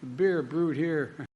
beer brewed here.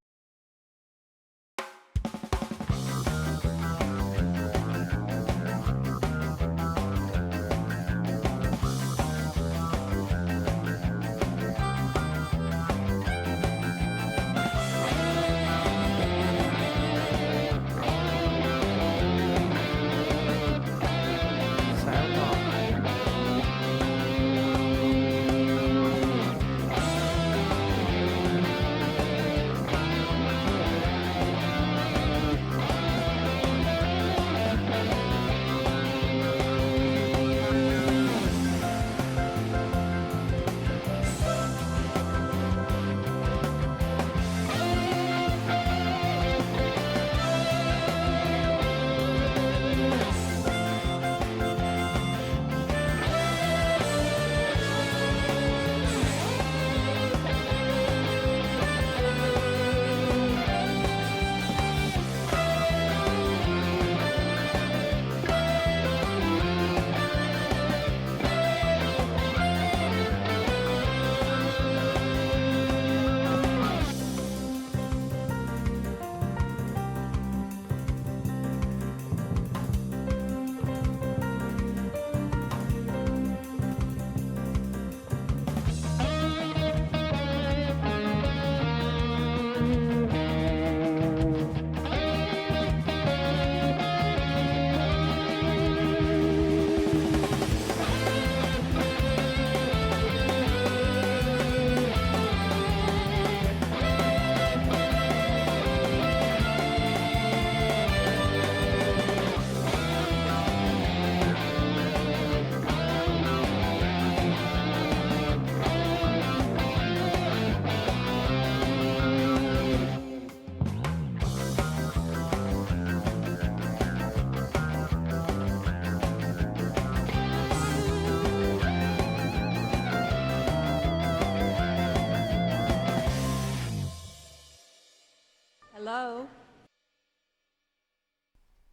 Hello?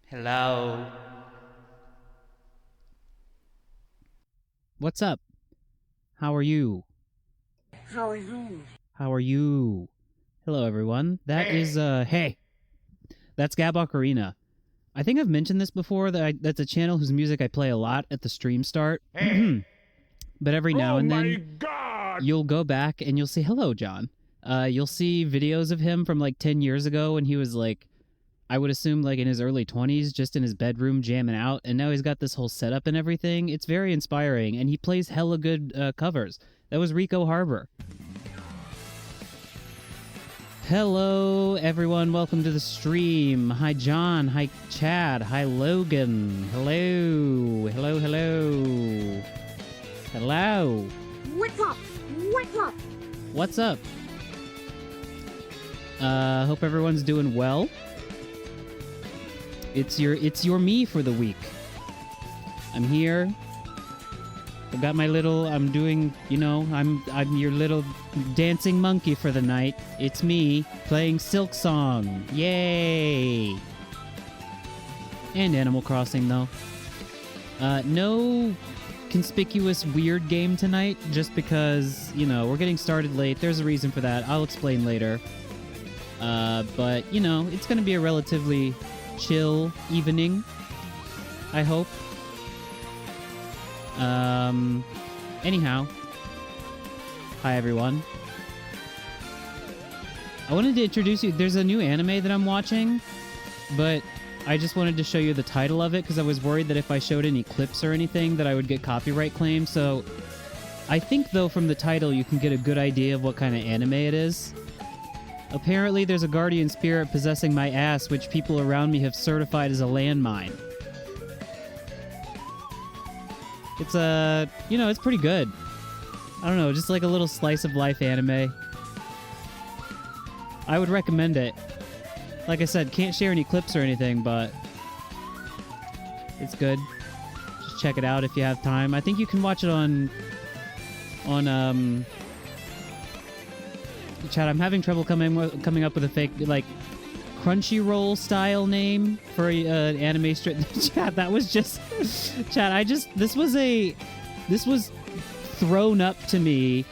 Hello. What's up? How are you? How are you? How are you? Hello, everyone. That is, hey. That's Gab Ocarina. I think I've mentioned this before, that's a channel whose music I play a lot at the stream start. But every now and then, you'll go back and you'll see, hello, John. You'll see videos of him from like 10 years ago when he was like, I would assume like in his early 20s, just in his bedroom jamming out, and now he's got this whole setup and everything. It's very inspiring, and he plays hella good covers. That was Rico Harbor. Hello, everyone. Welcome to the stream. Hi, John. Hi, Chad. Hi, Logan. Hello. Hello, hello. Hello. What's up? What's up? What's up? Hope everyone's doing well. It's your me for the week. I'm here. I've got my little, I'm doing, you know, I'm your little dancing monkey for the night. It's me playing Silk Song. Yay! And Animal Crossing, though. No conspicuous weird game tonight, just because, you know, we're getting started late. There's a reason for that. I'll explain later. But, you know, it's going to be a relatively chill evening, I hope. Anyhow. Hi, everyone. I wanted to introduce you. There's a new anime that I'm watching, but I just wanted to show you the title of it because I was worried that if I showed any clips or anything that I would get copyright claims. So I think, though, from the title you can get a good idea of what kind of anime it is. Apparently there's a guardian spirit possessing my ass, which people around me have certified as a landmine. It's you know, it's pretty good. I don't know, just like a little slice of life anime. I would recommend it. Like I said, can't share any clips or anything, but it's good. Just check it out if you have time. I think you can watch it on Chat, I'm having trouble coming up with a fake, like, Crunchyroll style name for an anime strip. Chat, that was just... Chat, this was thrown up to me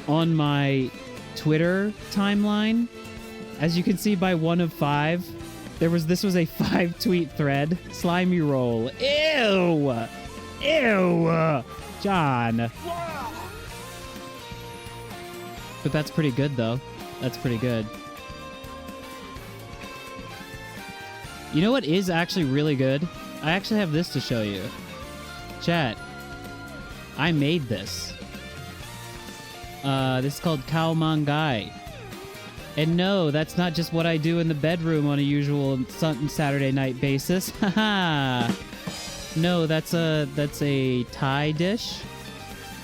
on my Twitter timeline. As you can see by 1 of 5, this was a 5-tweet thread. Slimy roll. Ew! Ew! John. But that's pretty good, though. That's pretty good. You know what is actually really good? I actually have this to show you. Chat. I made this. This is called Khao Mangai. And no, that's not just what I do in the bedroom on a usual Saturday night basis. Haha. No, that's a Thai dish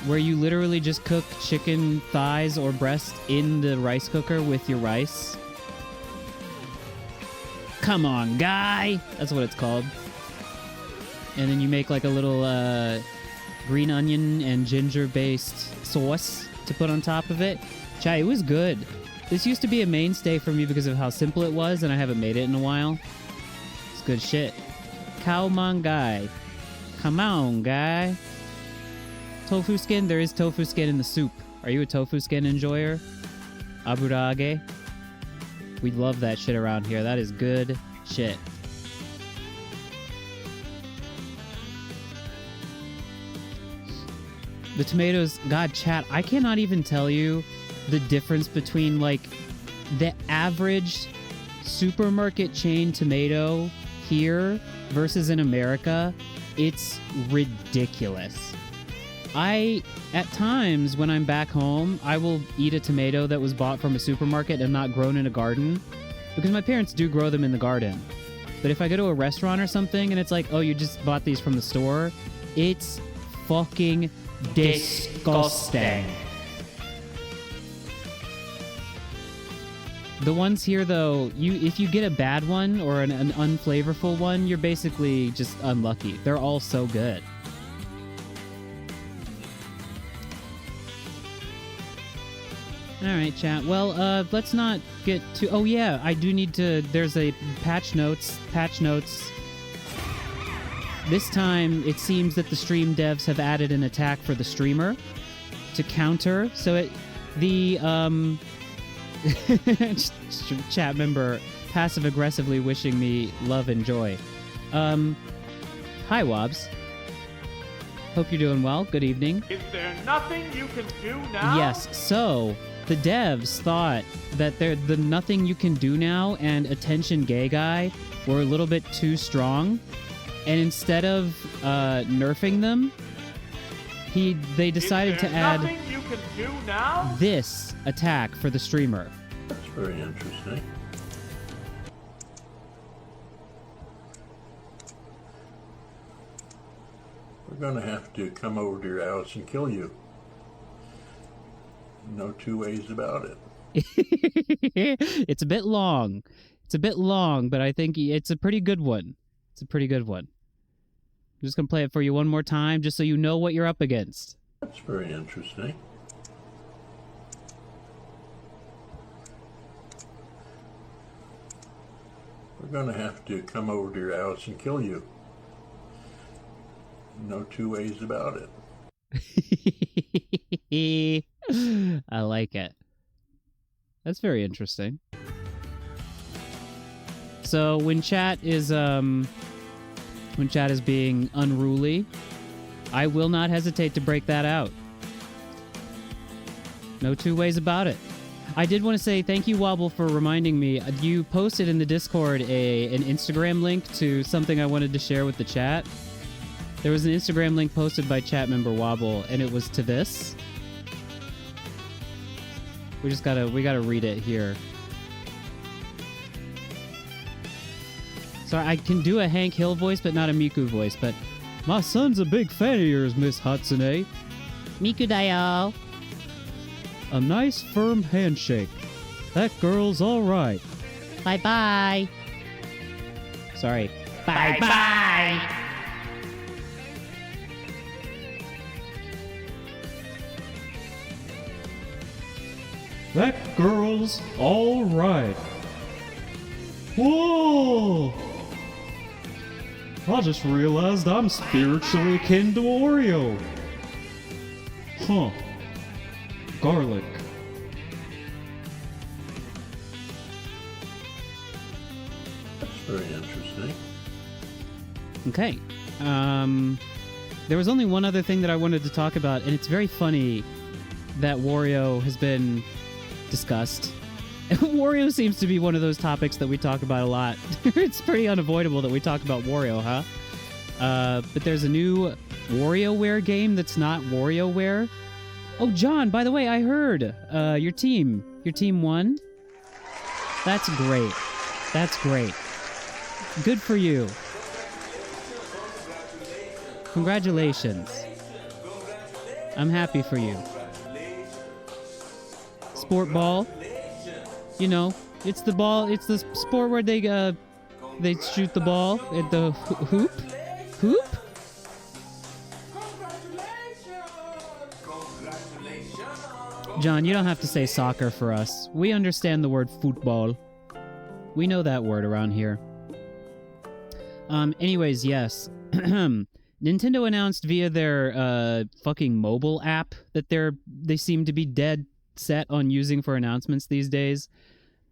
where you literally just cook chicken thighs or breast in the rice cooker with your rice. Come on, guy! That's what it's called. And then you make like a little green onion and ginger-based sauce to put on top of it. Chai, it was good. This used to be a mainstay for me because of how simple it was, and I haven't made it in a while. It's good shit. Khao Mangai. Come on, guy. Tofu skin? There is tofu skin in the soup. Are you a tofu skin enjoyer? Aburage? We love that shit around here. That is good shit. The tomatoes, God, chat, I cannot even tell you the difference between, like, the average supermarket chain tomato here versus in America. It's ridiculous. At times, when I'm back home, I will eat a tomato that was bought from a supermarket and not grown in a garden, because my parents do grow them in the garden. But if I go to a restaurant or something and it's like, oh, you just bought these from the store, it's fucking disgusting. The ones here, though, if you get a bad one or an unflavorful one, you're basically just unlucky. They're all so good. Alright, chat. Well, let's not get too... Oh, yeah, I do need to... There's a patch notes. This time, it seems that the stream devs have added an attack for the streamer to counter. So the chat member passive-aggressively wishing me love and joy. Hi, Wobbs. Hope you're doing well. Good evening. Is there nothing you can do now? Yes, so the devs thought that the nothing you can do now and attention gay guy were a little bit too strong. And instead of nerfing them, they decided to add you can do now? This attack for the streamer. That's very interesting. We're going to have to come over to your house and kill you. No two ways about it. It's a bit long. But I think it's a pretty good one. I'm just going to play it for you one more time, just so you know what you're up against. That's very interesting. We're going to have to come over to your house and kill you. No two ways about it. I like it. That's very interesting. So when chat is being unruly, I will not hesitate to break that out. No two ways about it. I did want to say thank you, Wobble, for reminding me. You posted in the Discord an Instagram link to something I wanted to share with the chat. There was an Instagram link posted by chat member Wobble, and it was to this. We gotta read it here. Sorry, I can do a Hank Hill voice, but not a Miku voice, but... My son's a big fan of yours, Miss Hatsune. Miku dayo. A nice, firm handshake. That girl's all right. Bye-bye. Sorry. Bye-bye. That girl's all right. Whoa! I just realized I'm spiritually akin to Oreo. Huh. Garlic. That's very interesting. Okay. There was only one other thing that I wanted to talk about, and it's very funny that Wario has been discussed. Wario seems to be one of those topics that we talk about a lot. It's pretty unavoidable that we talk about Wario, huh? But there's a new WarioWare game that's not WarioWare. Oh, John, by the way, I heard your team won. That's great. That's great. Good for you. Congratulations. I'm happy for you. Sport ball. You know, it's the ball. It's the sport where they shoot the ball at the hoop. Hoop? John, you don't have to say soccer for us. We understand the word football. We know that word around here. Anyways, yes. Nintendo announced via their fucking mobile app that they seem to be dead set on using for announcements these days.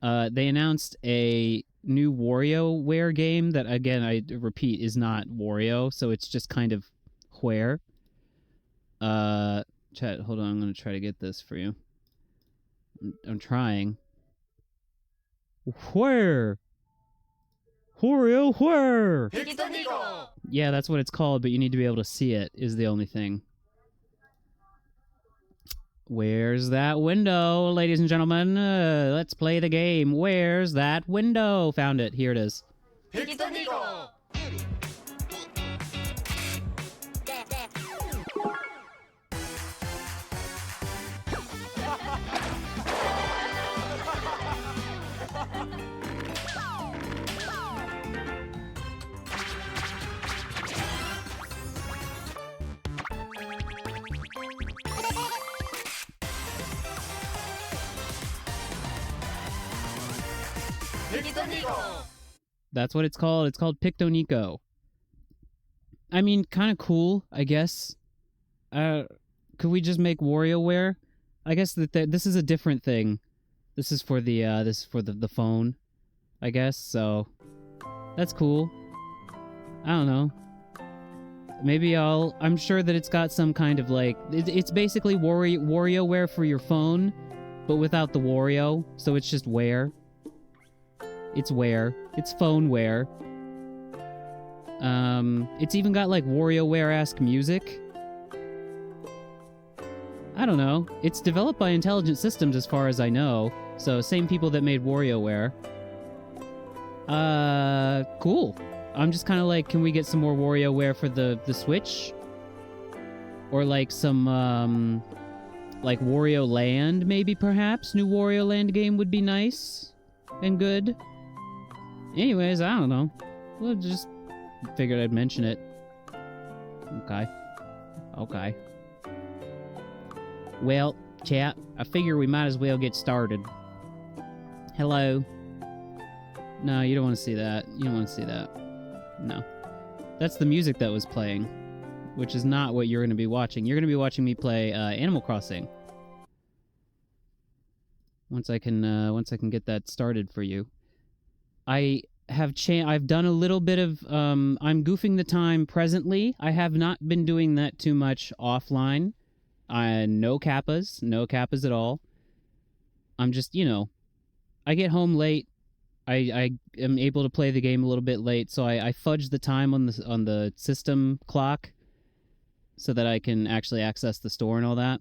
They announced a new WarioWare game that, again, I repeat, is not Wario, so it's just kind of where. Chat, hold on, I'm going to try to get this for you. I'm trying. Where? Wario, where? Yeah, that's what it's called, but you need to be able to see it, is the only thing. Where's that window, ladies and gentlemen? Let's play the game. Where's that window? Found it. Here it is. That's what it's called. It's called Pictonico. I mean, kind of cool, I guess. Could we just make WarioWare? I guess that this is a different thing. This is for the phone, I guess. So that's cool. I don't know. Maybe I'm sure that it's got some kind of like it's basically WarioWare for your phone, but without the Wario. So it's just Wear. It's Wear. It's phoneware. It's even got like WarioWare-esque music. I don't know. It's developed by Intelligent Systems as far as I know. So same people that made WarioWare. Cool. I'm just kind of like, can we get some more WarioWare for the Switch? Or like some, like Wario Land, maybe, perhaps? New Wario Land game would be nice and good. Anyways, I don't know. Well, just figured I'd mention it. Okay. Okay. Well, chat, I figure we might as well get started. Hello? No, you don't want to see that. You don't want to see that. No. That's the music that was playing, which is not what you're going to be watching. You're going to be watching me play Animal Crossing. Once I can get that started for you. I've done a little bit of I'm goofing the time presently. I have not been doing that too much offline. No kappas at all. I'm just, I get home late. I am able to play the game a little bit late, so I fudge the time on the system clock so that I can actually access the store and all that.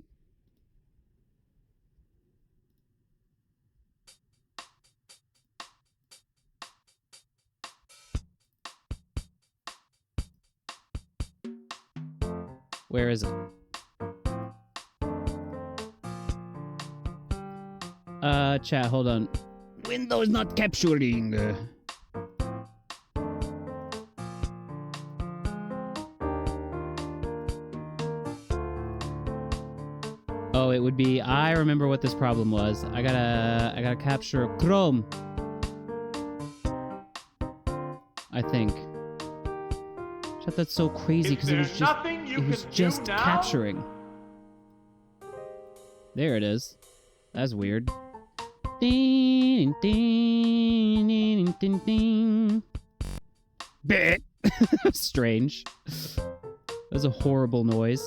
Where is it? Chat, hold on. Windows not capturing. Oh, it would be, I remember what this problem was. I gotta capture Chrome. I think. Chat, that's so crazy because it was just capturing. There it is. That's weird. Ding, ding, ding, ding, ding. Bleh. Strange. That was a horrible noise.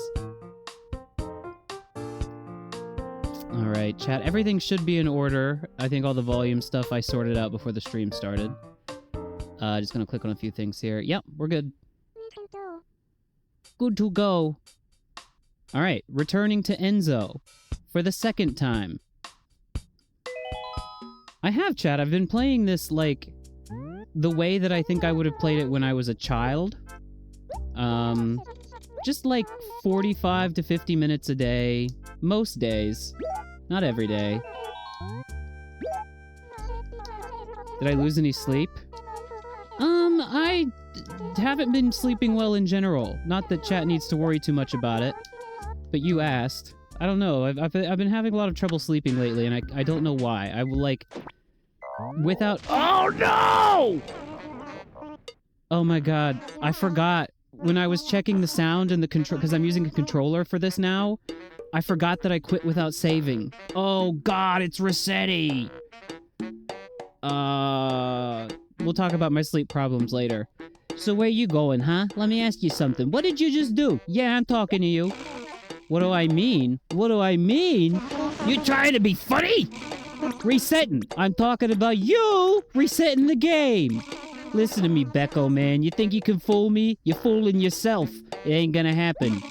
Alright, chat. Everything should be in order. I think all the volume stuff I sorted out before the stream started. Just gonna click on a few things here. Yep, we're good. Good to go. Alright, returning to Enzo. For the second time. I have, chat. I've been playing this, like, the way that I think I would have played it when I was a child. Just like 45 to 50 minutes a day. Most days. Not every day. Did I lose any sleep? I haven't been sleeping well in general. Not that chat needs to worry too much about it. But you asked. I don't know. I've been having a lot of trouble sleeping lately, and I don't know why. I will, like... Without... Oh, no! Oh, my God. I forgot. When I was checking the sound and the control... Because I'm using a controller for this now. I forgot that I quit without saving. Oh, God, it's Rossetti! We'll talk about my sleep problems later. So where you going, huh? Let me ask you something. What did you just do? Yeah, I'm talking to you. What do I mean? What do I mean? You trying to be funny? Resetting. I'm talking about you resetting the game. Listen to me, Becco, man. You think you can fool me? You're fooling yourself. It ain't gonna happen.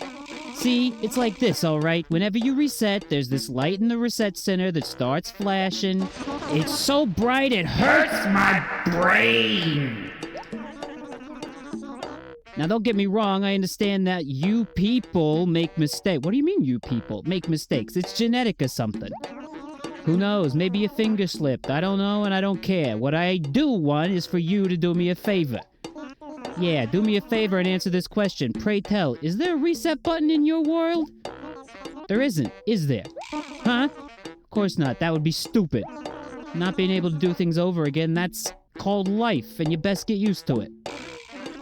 See, it's like this, alright? Whenever you reset, there's this light in the reset center that starts flashing. It's so bright it hurts my brain! Now, don't get me wrong, I understand that you people make mistakes. What do you mean, you people? Make mistakes. It's genetic or something. Who knows? Maybe your finger slipped. I don't know, and I don't care. What I do want is for you to do me a favor. Yeah, do me a favor and answer this question. Pray tell, is there a reset button in your world? There isn't, is there? Huh? Of course not. That would be stupid. Not being able to do things over again, that's called life, and you best get used to it.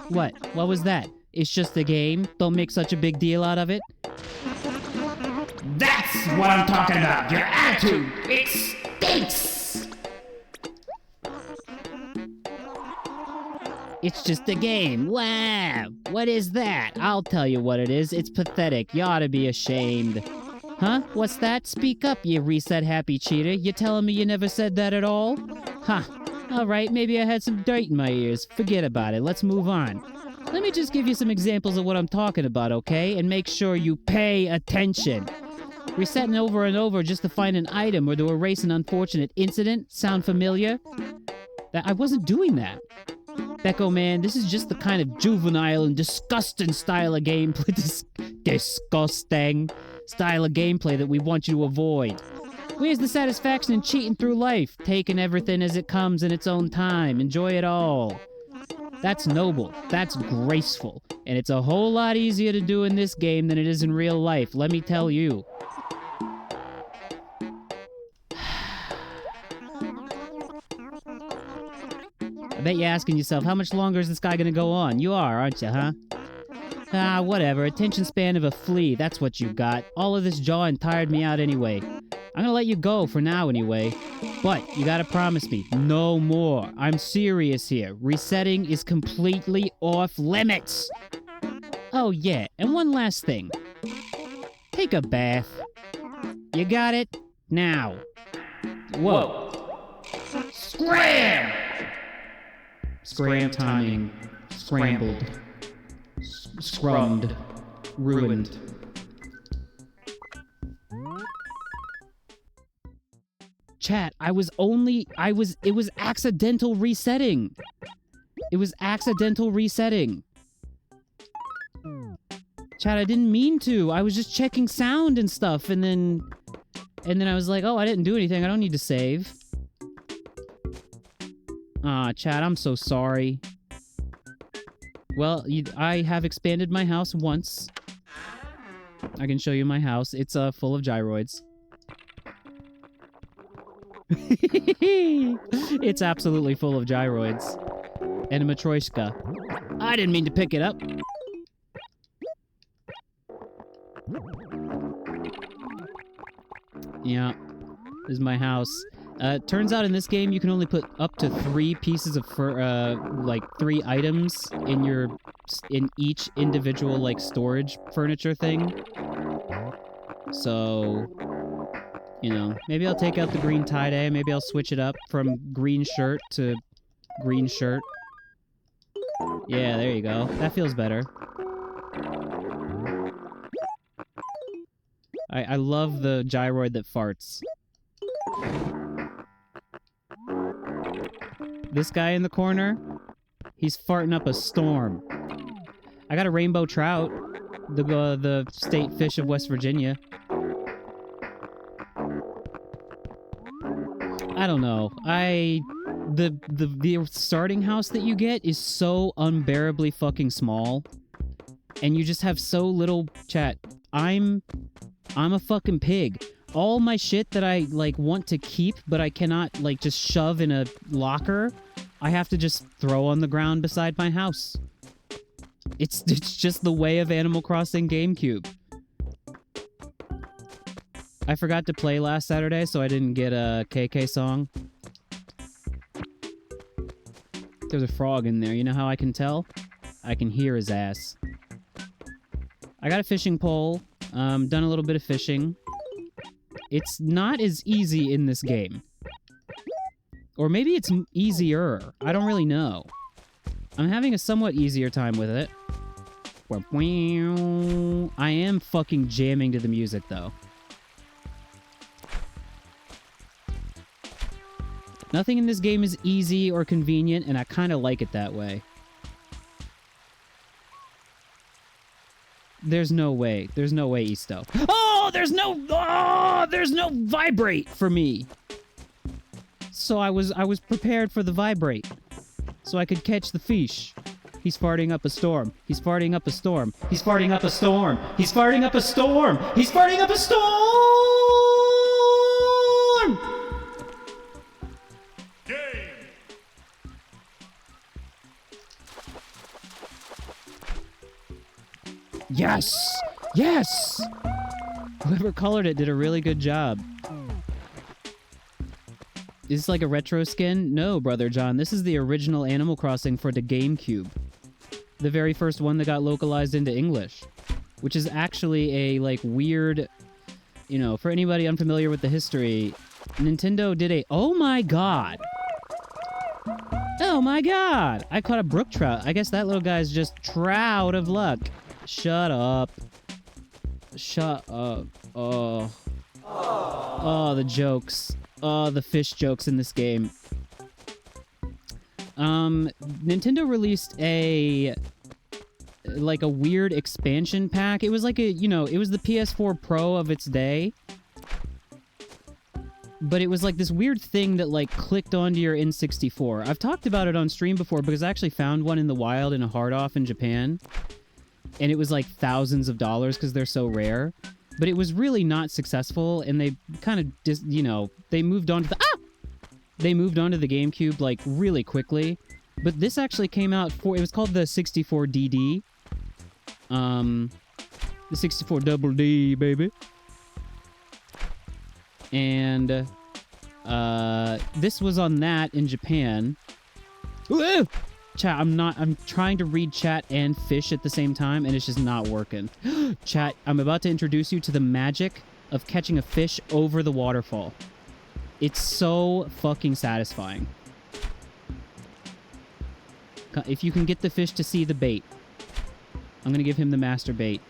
What? What was that? It's just a game. Don't make such a big deal out of it. That's what I'm talking about. Your attitude. It stinks. It's just a game. Wow. What is that? I'll tell you what it is. It's pathetic. You ought to be ashamed. Huh? What's that? Speak up, you reset happy cheater. You telling me you never said that at all? Huh. Alright, maybe I had some dirt in my ears. Forget about it. Let's move on. Let me just give you some examples of what I'm talking about, okay? And make sure you pay attention. Resetting over and over just to find an item or to erase an unfortunate incident. Sound familiar? I wasn't doing that. Becco, man, this is just the kind of juvenile and disgusting style of gameplay. Disgusting style of gameplay that we want you to avoid. Where's the satisfaction in cheating through life? Taking everything as it comes in its own time. Enjoy it all. That's noble. That's graceful. And it's a whole lot easier to do in this game than it is in real life, let me tell you. I bet you're asking yourself, how much longer is this guy gonna go on? You are, aren't you, huh? Ah, whatever. Attention span of a flea. That's what you got. All of this jawing tired me out anyway. I'm gonna let you go for now anyway. But you gotta promise me, no more. I'm serious here. Resetting is completely off limits. Oh yeah, and one last thing. Take a bath. You got it? Now. Whoa. Scram! Scram timing. Scrambled. Scrummed. Ruined. Chat, it was accidental resetting. It was accidental resetting. Chat, I didn't mean to. I was just checking sound and stuff, and then I was like, oh, I didn't do anything. I don't need to save. Ah, chat, I'm so sorry. Well, I have expanded my house once. I can show you my house. It's full of gyroids. It's absolutely full of gyroids. And a matryoshka. I didn't mean to pick it up. Yeah. This is my house. Turns out in this game you can only put up to 3 pieces of like 3 items in each individual like storage furniture thing. So, you know, maybe I'll take out the green tie-dye, maybe I'll switch it up from green shirt to green shirt. Yeah, there you go. That feels better. I love the gyroid that farts. This guy in the corner, he's farting up a storm. I got a rainbow trout, the state fish of West Virginia. I don't know. The starting house that you get is so unbearably fucking small, and you just have so little chat. I'm a fucking pig. All my shit that I, like, want to keep, but I cannot, like, just shove in a locker, I have to just throw on the ground beside my house. It's just the way of Animal Crossing GameCube. I forgot to play last Saturday, so I didn't get a KK song. There's a frog in there. You know how I can tell? I can hear his ass. I got a fishing pole. Done a little bit of fishing. It's not as easy in this game. Or maybe it's easier. I don't really know. I'm having a somewhat easier time with it. I am fucking jamming to the music, though. Nothing in this game is easy or convenient, and I kind of like it that way. There's no way. There's no way, Easto. Oh, there's no vibrate for me. So I was prepared for the vibrate. So I could catch the fish. He's farting up a storm. He's farting up a storm. He's farting up a storm. He's farting up a storm. He's farting up a storm. Yes! Yes! Whoever colored it did a really good job. Is this like a retro skin? No, Brother John. This is the original Animal Crossing for the GameCube. The very first one that got localized into English. Which is actually a, like, weird... You know, for anybody unfamiliar with the history, Nintendo did a... Oh my god! Oh my god! I caught a brook trout. I guess that little guy's just trout of luck. Shut up. Shut up. Oh. Oh, the jokes. Oh, the fish jokes in this game. Nintendo released a weird expansion pack. It was like a, you know, it was the PS4 Pro of its day. But it was like this weird thing that, like, clicked onto your N64. I've talked about it on stream before because I actually found one in the wild in a hard-off in Japan. And it was like thousands of dollars because they're so rare. But it was really not successful, and they kind of just, you know, they moved on to the... Ah! They moved on to the GameCube, like, really quickly. But this actually came out for... It was called the 64DD. The 64 Double D, baby. And, this was on that in Japan. Ooh! Chat, I'm trying to read chat and fish at the same time, and it's just not working. Chat, I'm about to introduce you to the magic of catching a fish over the waterfall. It's so fucking satisfying. If you can get the fish to see the bait. I'm gonna give him the master bait.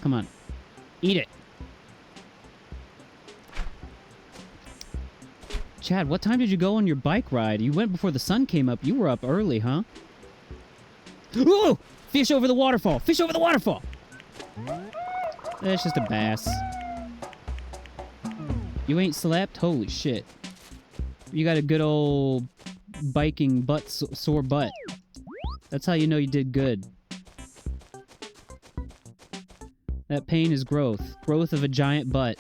Come on. Eat it. Chad, what time did you go on your bike ride? You went before the sun came up. You were up early, huh? Ooh! Fish over the waterfall! Fish over the waterfall! That's just a bass. You ain't slept? Holy shit. You got a good old biking butt, sore butt. That's how you know you did good. That pain is growth. Growth of a giant butt.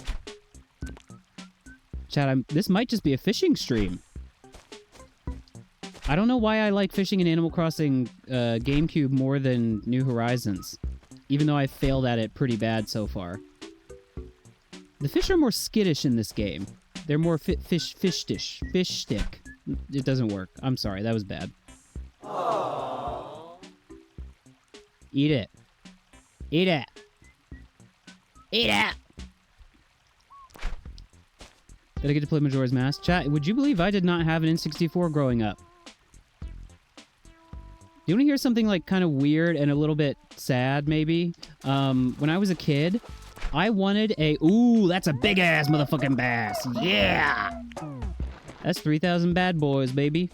Chad, this might just be a fishing stream. I don't know why I like fishing in Animal Crossing GameCube more than New Horizons. even though I failed at it pretty bad so far. The fish are more skittish in this game. They're more fish stick. It doesn't work. I'm sorry, that was bad. Eat it. Eat it. Eat it. Did I get to play Majora's Mask? Chat, would you believe I did not have an N64 growing up? You want to hear something like kind of weird and a little bit sad, maybe? When I was a kid, I wanted a... Ooh, that's a big-ass motherfucking bass. Yeah! That's 3,000 bad boys, baby.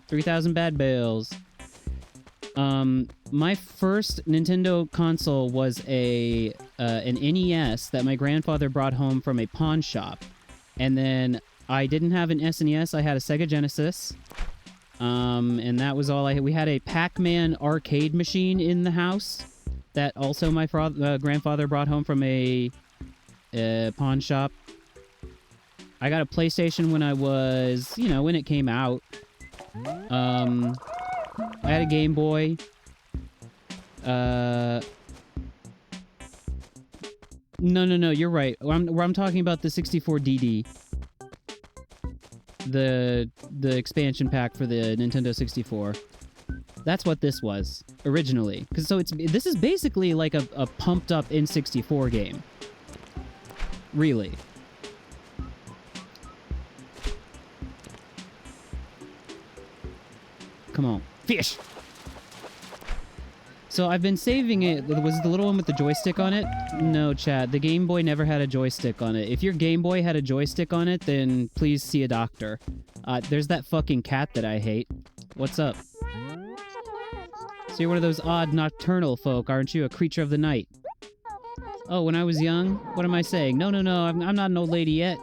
3,000 bad bells. My first Nintendo console was an NES that my grandfather brought home from a pawn shop. And then I didn't have an SNES, I had a Sega Genesis. And that was all I had. We had a Pac-Man arcade machine in the house that also my grandfather brought home from a pawn shop. I got a PlayStation when I was, when it came out. I had a Game Boy. No, you're right. I'm talking about the 64DD. The expansion pack for the Nintendo 64. That's what this was originally. This is basically like a pumped up N64 game. Really. Come on. Fish! So I've been saving it. Was it the little one with the joystick on it? No, chat. The Game Boy never had a joystick on it. If your Game Boy had a joystick on it, then please see a doctor. There's that fucking cat that I hate. What's up? So you're one of those odd nocturnal folk, aren't you? A creature of the night. Oh, when I was young? What am I saying? No, I'm not an old lady yet.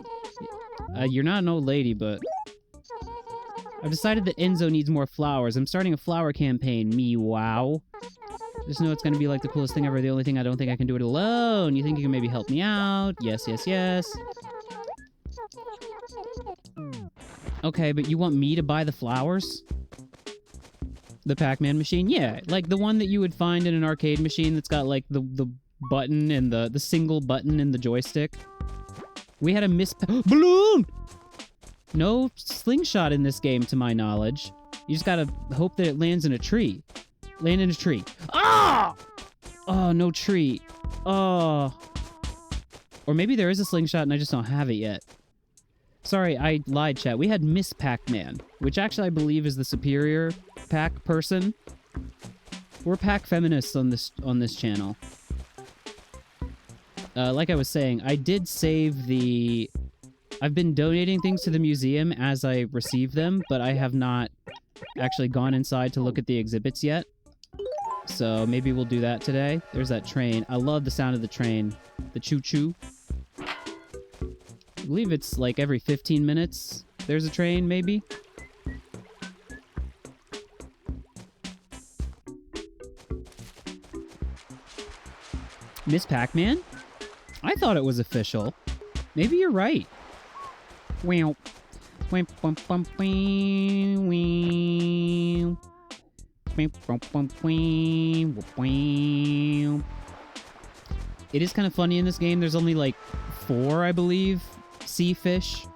You're not an old lady, but... I've decided that Enzo needs more flowers. I'm starting a flower campaign. Wow. Just know it's going to be like the coolest thing ever. The only thing I don't think I can do it alone. You think you can maybe help me out? Yes. Okay, but you want me to buy the flowers? The Pac-Man machine? Yeah, like the one that you would find in an arcade machine that's got like the button and the single button and the joystick. We had a balloon! No slingshot in this game, to my knowledge. You just gotta hope that it lands in a tree. Land in a tree. Ah! Oh, no tree. Oh. Or maybe there is a slingshot and I just don't have it yet. Sorry, I lied, chat. We had Miss Pac-Man, which actually I believe is the superior Pac person. We're Pac feminists on this channel. Like I was saying, I did save the... I've been donating things to the museum as I receive them, but I have not actually gone inside to look at the exhibits yet. So maybe we'll do that today. There's that train. I love the sound of the train. The choo-choo. I believe it's like every 15 minutes there's a train, maybe? Miss Pac-Man? I thought it was official. Maybe you're right. Wow. It is kind of funny in this game. There's only like 4, I believe, sea fish.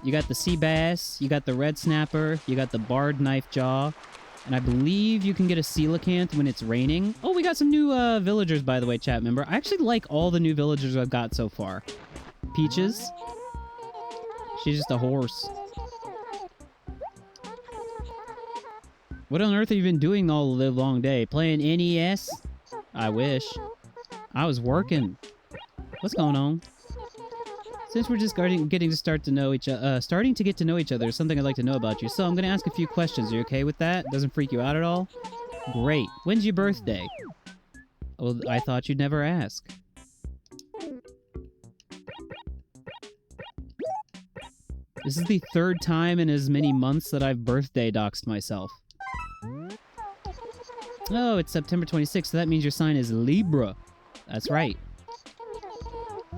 You got the sea bass, you got the red snapper, you got the barred knife jaw, and I believe you can get a coelacanth when it's raining. Oh, we got some new villagers, by the way, chat member. I actually like all the new villagers I've got so far. Peaches. She's just a horse. What on earth have you been doing all the long day? Playing NES? I wish. I was working. What's going on? Since we're just getting to starting to get to know each other, something I'd like to know about you. So I'm going to ask a few questions. Are you okay with that? Doesn't freak you out at all? Great. When's your birthday? Well, I thought you'd never ask. This is the 3rd time in as many months that I've birthday doxed myself. Oh, it's September 26th, so that means your sign is Libra. That's right.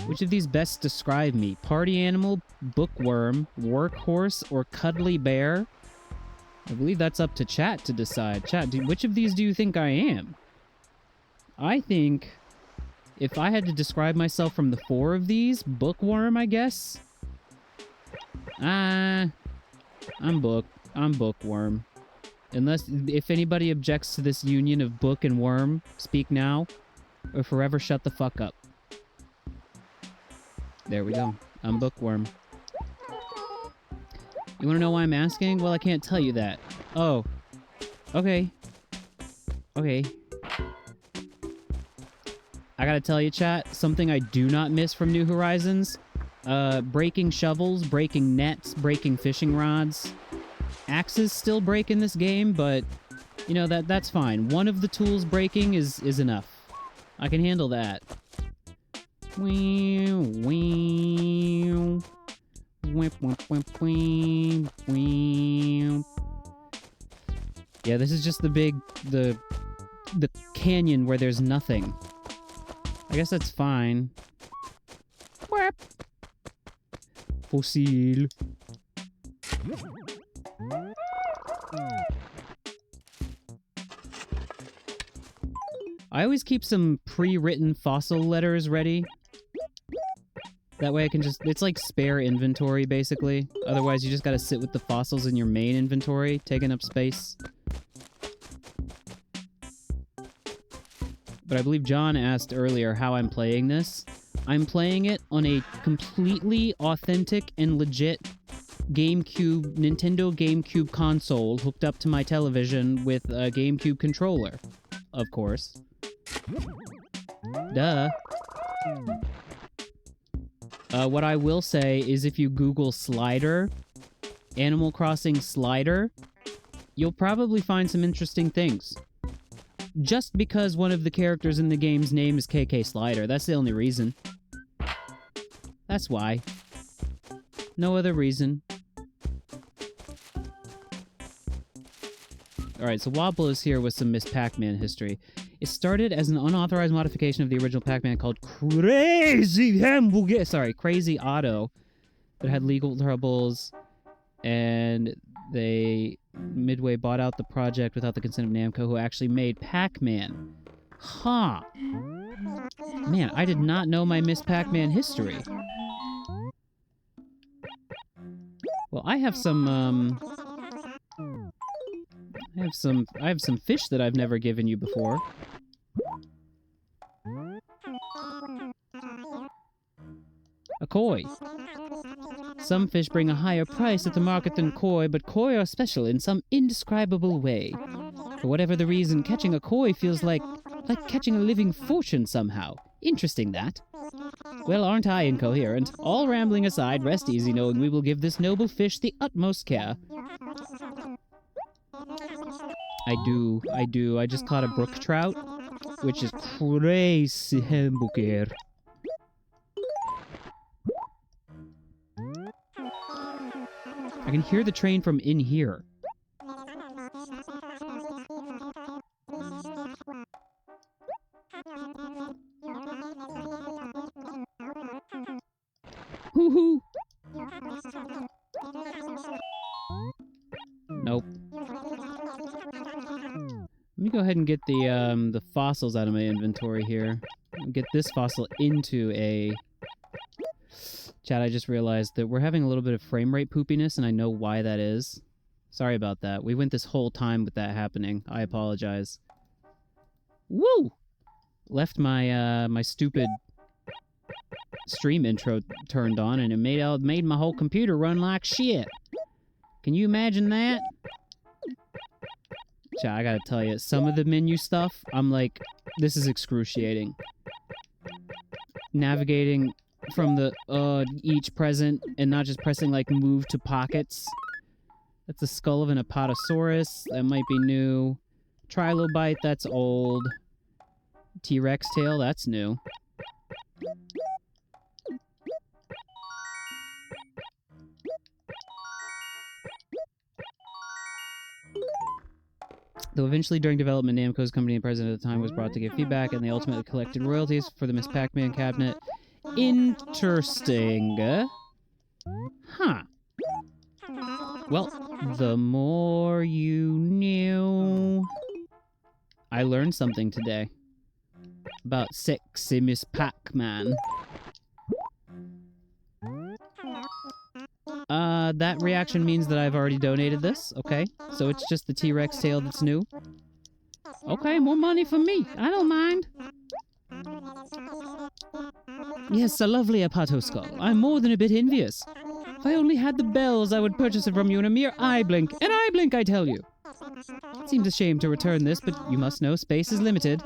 Which of these best describe me? Party animal, bookworm, workhorse, or cuddly bear? I believe that's up to chat to decide. Chat, which of these do you think I am? I think If I had to describe myself from the 4 of these, bookworm, I guess? I'm bookworm. If anybody objects to this union of book and worm, speak now, or forever shut the fuck up. There we go. I'm bookworm. You wanna know why I'm asking? Well, I can't tell you that. Oh. Okay. Okay. I gotta tell you, chat, something I do not miss from New Horizons. Breaking shovels, breaking nets, breaking fishing rods. Axes still break in this game, but, you know, that's fine. One of the tools breaking is enough. I can handle that. Yeah, this is just the canyon where there's nothing. I guess that's fine. Fossil. I always keep some pre-written fossil letters ready. That way I can just... It's like spare inventory, basically. Otherwise, you just gotta sit with the fossils in your main inventory, taking up space. But I believe John asked earlier how I'm playing this. I'm playing it on a completely authentic and legit Nintendo GameCube console hooked up to my television with a GameCube controller. Of course. Duh. What I will say is if you Google Slider, Animal Crossing Slider, you'll probably find some interesting things. Just because one of the characters in the game's name is KK Slider. That's the only reason. That's why. No other reason. Alright, so Wobble is here with some Miss Pac-Man history. It started as an unauthorized modification of the original Pac-Man called Crazy Otto that had legal troubles, and they Midway bought out the project without the consent of Namco, who actually made Pac-Man. Huh. Man, I did not know my Miss Pac-Man history. Well, I have some I have some fish that I've never given you before. A koi. Some fish bring a higher price at the market than koi, but koi are special in some indescribable way. For whatever the reason, catching a koi feels like catching a living fortune somehow. Interesting, that. Well, aren't I incoherent? All rambling aside, rest easy knowing we will give this noble fish the utmost care. I do. I just caught a brook trout, which is crazy hamburger. I can hear the train from in here. Hoo-hoo! Nope. Let me go ahead and get the fossils out of my inventory here. Get this fossil into a... Chat, I just realized that we're having a little bit of frame rate poopiness, and I know why that is. Sorry about that. We went this whole time with that happening. I apologize. Woo! Left my my stupid stream intro turned on, and it made my whole computer run like shit. Can you imagine that? Chat, I gotta tell you, some of the menu stuff, I'm like, this is excruciating. Navigating from the each present and not just pressing like move to pockets. That's the skull of an Apatosaurus. That might be new. Trilobite, that's old. T-Rex tail, that's new. Though eventually during development, Namco's company and president at the time was brought to give feedback, and they ultimately collected royalties for the Miss Pac-Man cabinet. Interesting. Huh. Well, the more you knew. I learned something today. about sexy Miss Pac-Man. That reaction means that I've already donated this. Okay, so it's just the T-Rex tail that's new. Okay, more money for me. I don't mind. Yes, a lovely Apato skull. I'm more than a bit envious. If I only had the bells, I would purchase it from you in a mere eye blink. An eye blink, I tell you. It seems a shame to return this, but you must know space is limited.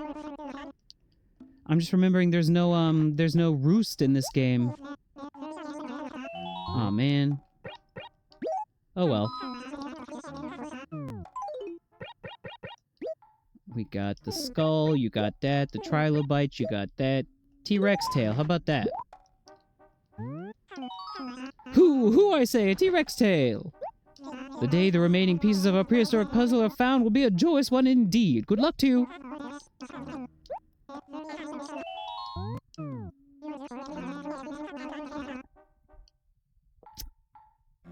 I'm just remembering there's no roost in this game. Aw, man. Oh well. We got the skull, you got that, the trilobite, you got that. T-Rex tail, how about that? Who I say, a T-Rex tail! The day the remaining pieces of our prehistoric puzzle are found will be a joyous one indeed. Good luck to you!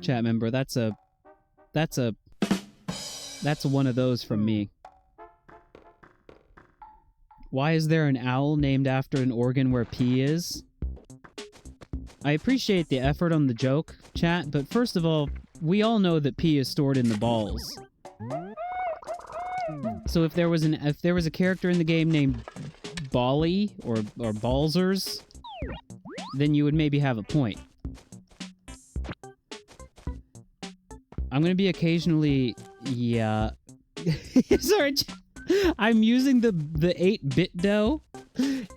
Chat member, that's one of those from me. Why is there an owl named after an organ where pee is? I appreciate the effort on the joke, chat, but first of all, we all know that pee is stored in the balls. So if there was a character in the game named Bally or Balzers, then you would maybe have a point. I'm gonna be occasionally, yeah. Sorry, I'm using the 8-bit dough,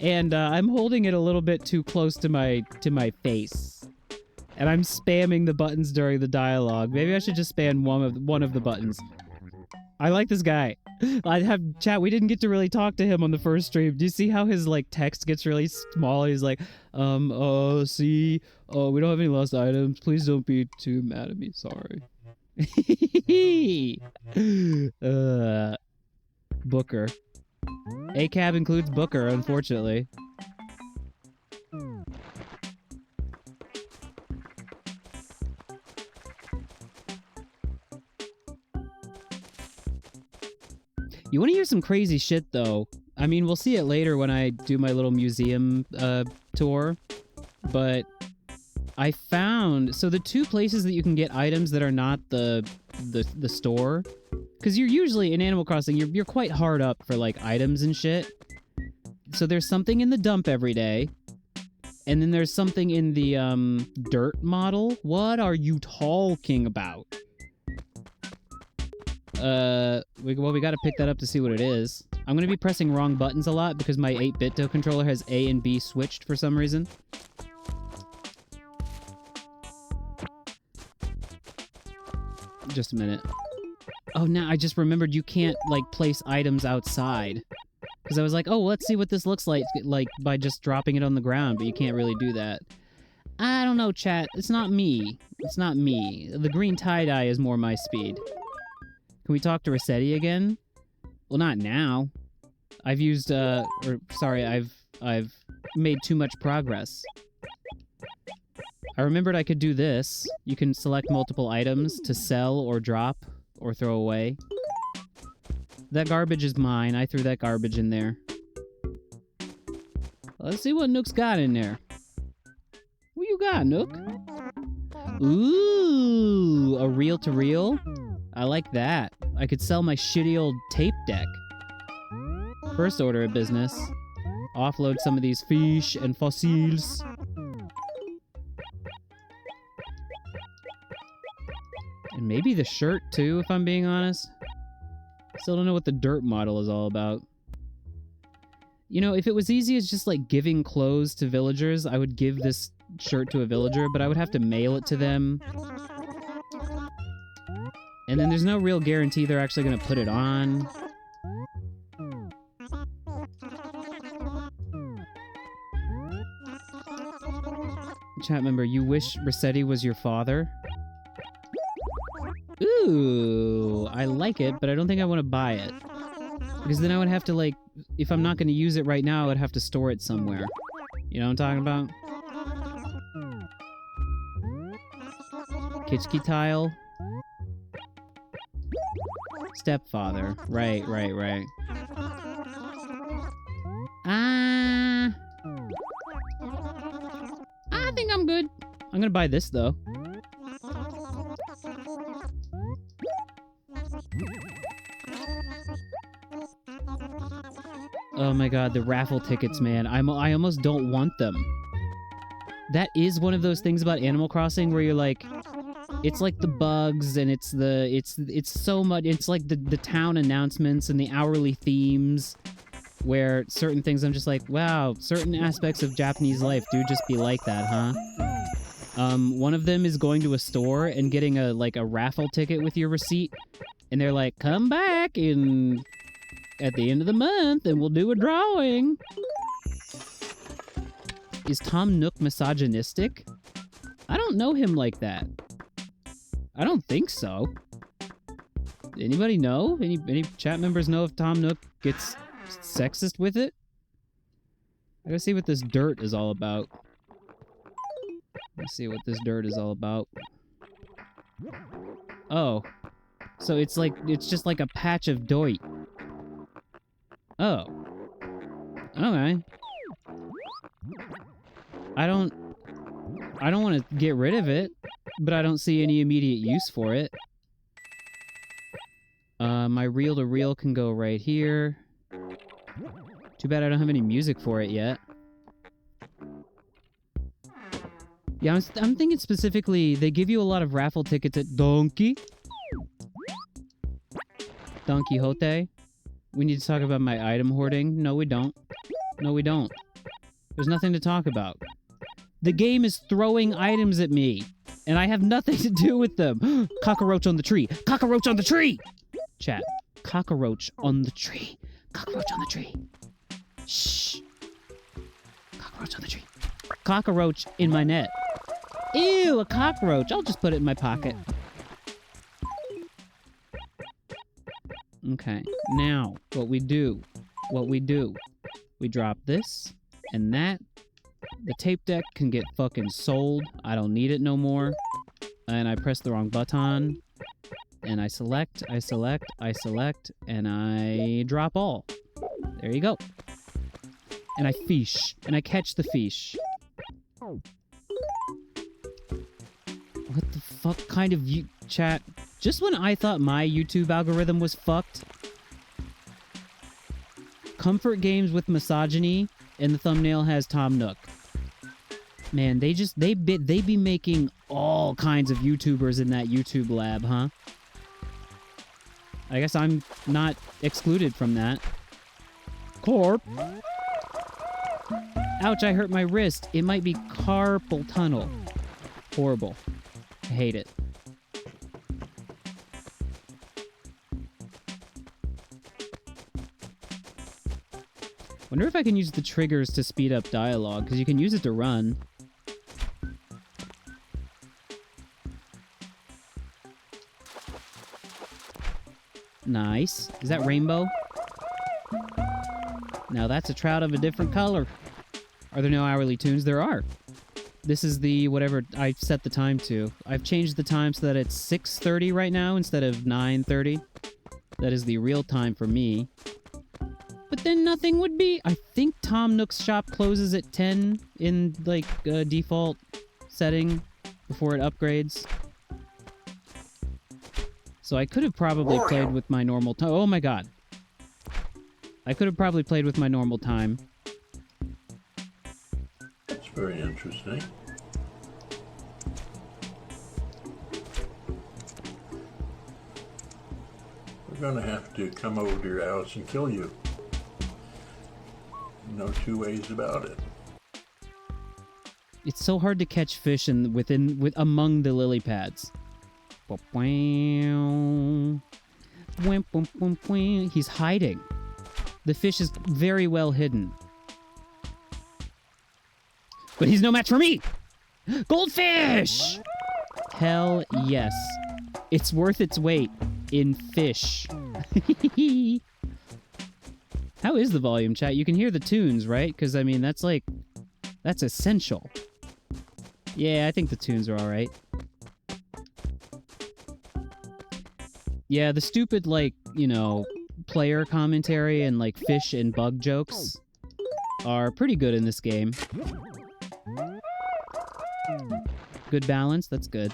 and I'm holding it a little bit too close to my face, and I'm spamming the buttons during the dialogue. Maybe I should just spam one of the buttons. I like this guy. I have chat. We didn't get to really talk to him on the first stream. Do you see how his like text gets really small? He's like, we don't have any lost items. Please don't be too mad at me. Sorry. Booker. A-cab includes Booker, unfortunately. You want to hear some crazy shit, though? I mean, we'll see it later when I do my little museum tour, but I found... So the two places that you can get items that are not the store... Because you're usually, in Animal Crossing, you're quite hard up for, like, items and shit. So there's something in the dump every day. And then there's something in the, dirt model. What are you talking about? We gotta pick that up to see what it is. I'm gonna be pressing wrong buttons a lot because my 8-bit controller has A and B switched for some reason. Just a minute. Oh, now I just remembered you can't, like, place items outside. Because I was like, oh, let's see what this looks like by just dropping it on the ground, but you can't really do that. I don't know, chat. It's not me. It's not me. The green tie-dye is more my speed. Can we talk to Rossetti again? Well, not now. I've used, I've made too much progress. I remembered I could do this. You can select multiple items to sell or drop or throw away. That garbage is mine. I threw that garbage in there. Let's see what Nook's got in there. What you got, Nook? Ooh, a reel-to-reel? I like that. I could sell my shitty old tape deck. First order of business. Offload some of these fish and fossils. And maybe the shirt, too, if I'm being honest. Still don't know what the dirt model is all about. You know, if it was easy as just, like, giving clothes to villagers, I would give this shirt to a villager, but I would have to mail it to them. And then there's no real guarantee they're actually going to put it on. Chat member, you wish Rossetti was your father? Ooh, I like it, but I don't think I want to buy it. Because then I would have to, like, if I'm not going to use it right now, I would have to store it somewhere. You know what I'm talking about? Kitschke tile. Stepfather. Right. I think I'm good. I'm gonna buy this, though. Oh my god, the raffle tickets, man. I almost don't want them. That is one of those things about Animal Crossing where you're like, it's like the bugs and it's so much, it's like the town announcements and the hourly themes where certain things I'm just like, wow, certain aspects of Japanese life do just be like that, huh? One of them is going to a store and getting a raffle ticket with your receipt, and they're like, come back at the end of the month and we'll do a drawing. Is Tom Nook misogynistic? I don't know him like that. I don't think so. Anybody know? Any chat members know if Tom Nook gets sexist with it? I gotta see what this dirt is all about. Let's see what this dirt is all about. Oh. So it's just like a patch of dirt. Oh. Okay. I don't want to get rid of it, but I don't see any immediate use for it. My reel-to-reel can go right here. Too bad I don't have any music for it yet. Yeah, I'm thinking specifically, they give you a lot of raffle tickets at Don Quixote. We need to talk about my item hoarding. No, we don't. No, we don't. There's nothing to talk about. The game is throwing items at me, and I have nothing to do with them. Cockroach on the tree. Cockroach on the tree! Chat. Cockroach on the tree. Cockroach on the tree. Shh. Cockroach on the tree. Cockroach in my net. Ew, a cockroach. I'll just put it in my pocket. Okay, now, what we do, we drop this, and that. The tape deck can get fucking sold. I don't need it no more. And I press the wrong button. And I select, and I drop all. There you go. And I fish, and I catch the fish. What the fuck kind of chat? Just when I thought my YouTube algorithm was fucked. Comfort games with misogyny, and the thumbnail has Tom Nook. Man, they be making all kinds of YouTubers in that YouTube lab, huh? I guess I'm not excluded from that. Corp. Ouch, I hurt my wrist. It might be carpal tunnel. Horrible. I hate it. Wonder if I can use the triggers to speed up dialogue, because you can use it to run. Nice. Is that rainbow? Now that's a trout of a different color. Are there no hourly tunes? There are. This is the whatever I set the time to. I've changed the time so that it's 6:30 right now instead of 9:30. That is the real time for me. But then nothing would be. I think Tom Nook's shop closes at 10 in like default setting before it upgrades. So I could have probably played with my normal time. Oh my god. I could have probably played with my normal time. That's very interesting. We're gonna have to come over to your house and kill you. No two ways about it. It's so hard to catch fish among the lily pads. He's hiding. The fish is very well hidden. But he's no match for me! Goldfish! Hell yes. It's worth its weight in fish. How is the volume, chat? You can hear the tunes, right? Because, I mean, that's essential. Yeah, I think the tunes are alright. Yeah, the stupid, like, you know, player commentary and, like, fish and bug jokes. are pretty good in this game. Good balance, that's good.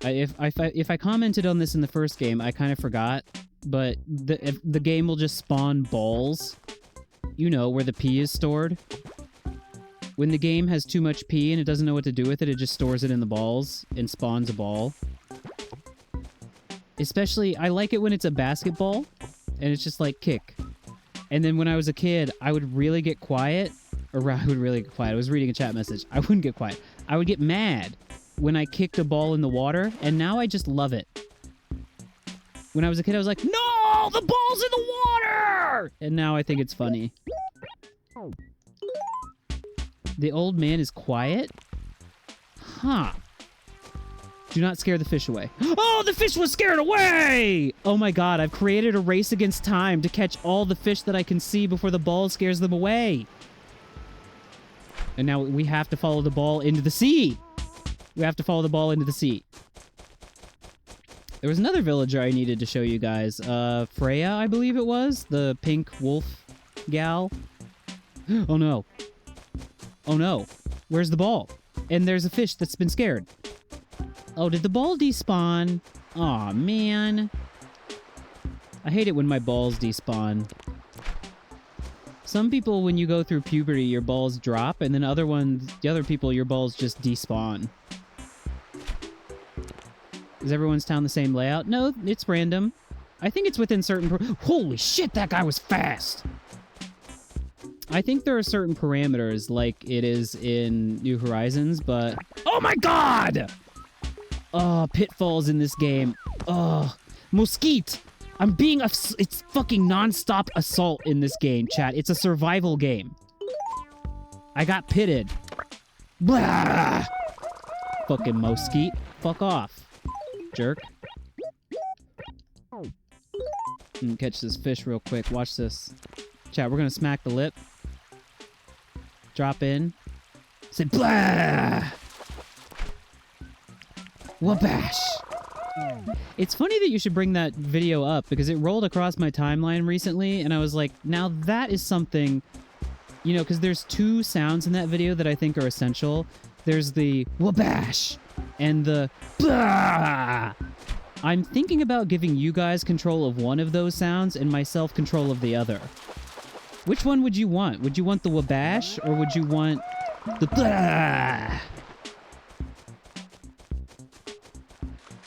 If I commented on this in the first game, I kind of forgot, but the game will just spawn balls. You know, where the pee is stored. When the game has too much pee and it doesn't know what to do with it, it just stores it in the balls and spawns a ball. Especially, I like it when it's a basketball, and it's just like, kick. And then when I was a kid, I would really get quiet. Or I would really get quiet. I was reading a chat message. I wouldn't get quiet. I would get mad when I kicked a ball in the water, and now I just love it. When I was a kid, I was like, no! The ball's in the water! And now I think it's funny. The old man is quiet? Huh. Do not scare the fish away. Oh, the fish was scared away! Oh my god, I've created a race against time to catch all the fish that I can see before the ball scares them away. And now we have to follow the ball into the sea. We have to follow the ball into the sea. There was another villager I needed to show you guys. Freya, I believe it was. The pink wolf gal. Oh no. Oh no. Where's the ball? And there's a fish that's been scared. Oh, did the ball despawn? Aw, man. I hate it when my balls despawn. Some people, when you go through puberty, your balls drop, and then the other people, your balls just despawn. Is everyone's town the same layout? No, it's random. I think it's within certain... Holy shit, that guy was fast! I think there are certain parameters, like it is in New Horizons, but... Oh my god! Oh, pitfalls in this game. Oh, Mosquite! I'm being it's fucking non-stop assault in this game, chat. It's a survival game. I got pitted. Blah! Fucking Mosquite. Fuck off, jerk. Catch this fish real quick. Watch this. Chat, we're gonna smack the lip. Drop in. Say blah! Wabash! It's funny that you should bring that video up, because it rolled across my timeline recently, and I was like, now that is something, you know, because there's two sounds in that video that I think are essential. There's the wabash and the blah. I'm thinking about giving you guys control of one of those sounds and myself control of the other. Which one would you want? Would you want the wabash, or would you want the blah?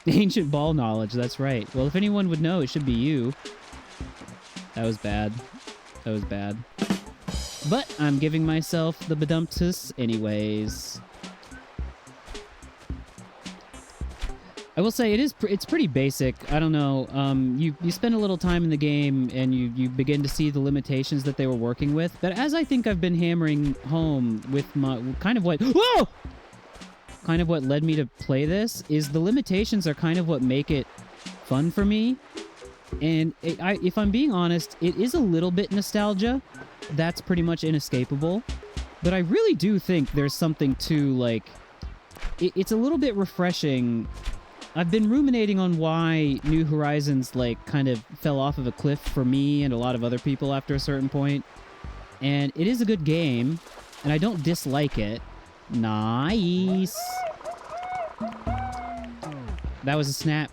Ancient ball knowledge, that's right. Well, if anyone would know, it should be you. That was bad. That was bad. But I'm giving myself the bedumptus anyways. I will say it's pretty basic. I don't know. You spend a little time in the game and you begin to see the limitations that they were working with. But as I think I've been hammering home with my kind of what whoa! Kind of what led me to play this is the limitations are kind of what make it fun for me. And if I'm being honest, it is a little bit nostalgia. That's pretty much inescapable. But I really do think there's something to, like... It's a little bit refreshing. I've been ruminating on why New Horizons, like, kind of fell off of a cliff for me and a lot of other people after a certain point. And it is a good game, and I don't dislike it. Nice. That was a snap.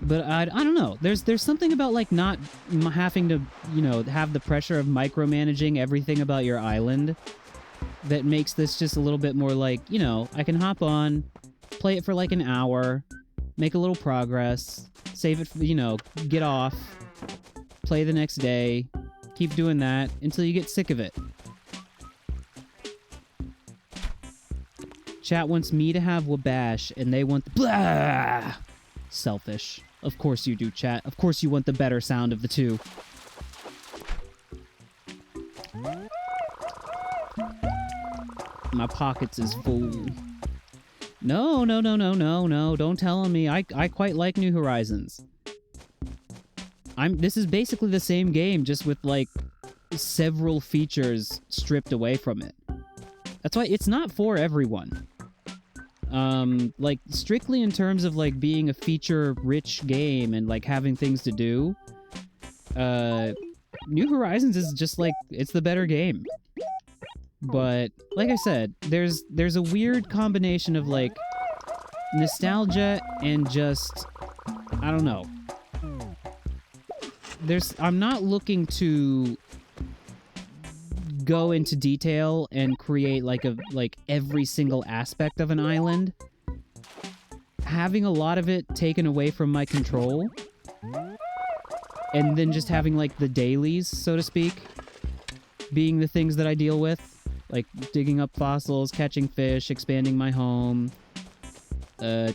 But I don't know. There's something about, like, not having to, you know, have the pressure of micromanaging everything about your island that makes this just a little bit more like, you know, I can hop on, play it for like an hour, make a little progress, save it, you know, get off, play the next day, keep doing that until you get sick of it. Chat wants me to have Wabash, and they want the blah! Selfish. Of course you do, chat. Of course you want the better sound of the two. My pockets is full. No. Don't tell on me. I quite like New Horizons. This is basically the same game, just with, like, several features stripped away from it. That's why it's not for everyone. Like, strictly in terms of, like, being a feature-rich game and, like, having things to do, New Horizons is just like, it's the better game. But like I said, there's a weird combination of like nostalgia and just, I don't know. I'm not looking to go into detail and create like every single aspect of an island. Having a lot of it taken away from my control, and then just having like the dailies, so to speak, being the things that I deal with, like digging up fossils, catching fish, expanding my home,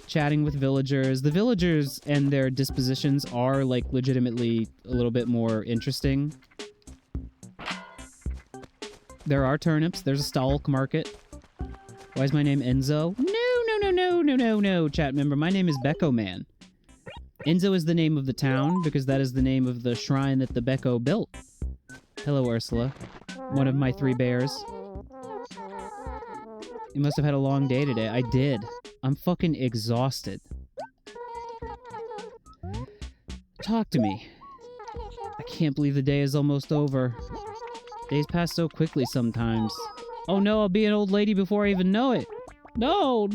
chatting with villagers. The villagers and their dispositions are like legitimately a little bit more interesting. There are turnips. There's a stalk market. Why is my name Enzo? No, chat member. My name is Becco Man. Enzo is the name of the town because that is the name of the shrine that the Becco built. Hello, Ursula. One of my 3 bears. You must have had a long day today. I did. I'm fucking exhausted. Talk to me. I can't believe the day is almost over. Days pass so quickly sometimes. Oh no, I'll be an old lady before I even know it. No!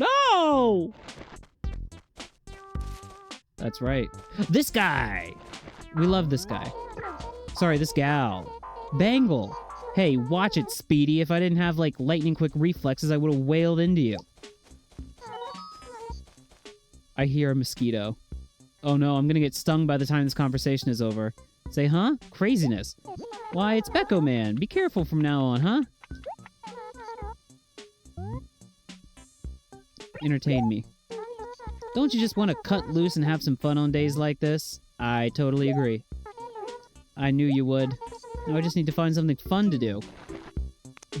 That's right. This guy! We love this guy. Sorry, this gal. Bangle! Hey, watch it, Speedy. If I didn't have, like, lightning-quick reflexes, I would have wailed into you. I hear a mosquito. Oh no, I'm gonna get stung by the time this conversation is over. Say, huh? Craziness. Why, it's Becco Man. Be careful from now on, huh? Entertain me. Don't you just want to cut loose and have some fun on days like this? I totally agree. I knew you would. Now I just need to find something fun to do.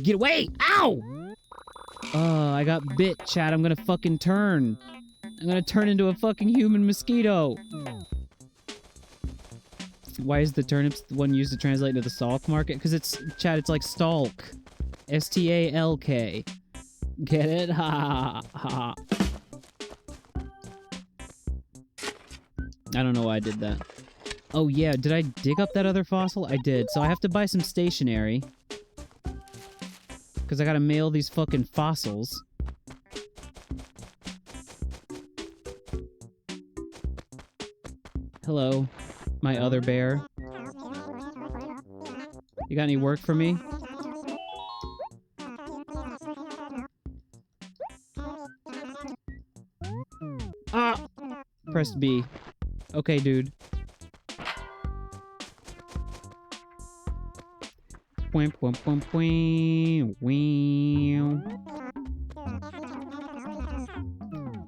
Get away! Ow! Oh, I got bit, chat. I'm gonna fucking turn. I'm gonna turn into a fucking human mosquito. Why is the turnips the one used to translate into the stalk market? Because it's, chat, it's like stalk. S-T-A-L-K. Get it? Ha ha ha. I don't know why I did that. Oh yeah, did I dig up that other fossil? I did. So I have to buy some stationery. Because I gotta mail these fucking fossils. Hello, my other bear. You got any work for me? Ah! Pressed B. Okay, dude.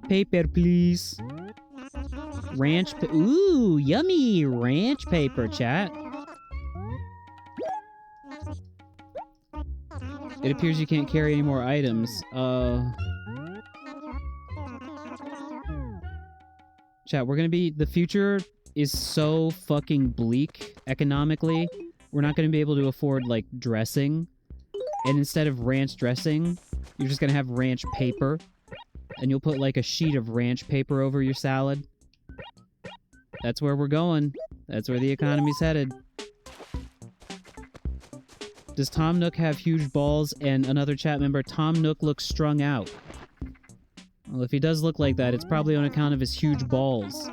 Paper, please. Ranch ooh, yummy! Ranch paper, chat. It appears you can't carry any more items. Chat, we're gonna be... The future is so fucking bleak economically. We're not gonna be able to afford, like, dressing. And instead of ranch dressing, you're just gonna have ranch paper. And you'll put, like, a sheet of ranch paper over your salad. That's where we're going. That's where the economy's headed. Does Tom Nook have huge balls? And another chat member, Tom Nook looks strung out. Well, if he does look like that, it's probably on account of his huge balls.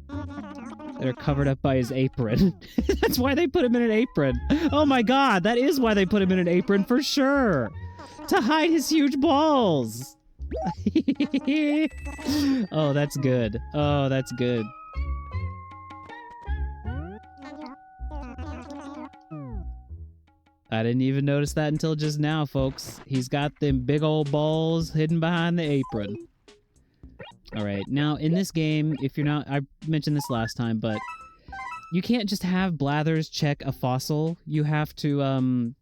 That are covered up by his apron. That's why they put him in an apron. Oh my god, that is why they put him in an apron for sure. To hide his huge balls. Oh, that's good. Oh, that's good. I didn't even notice that until just now, folks. He's got them big old balls hidden behind the apron. Alright, now in this game, if you're not... I mentioned this last time, but... You can't just have Blathers check a fossil. You have to,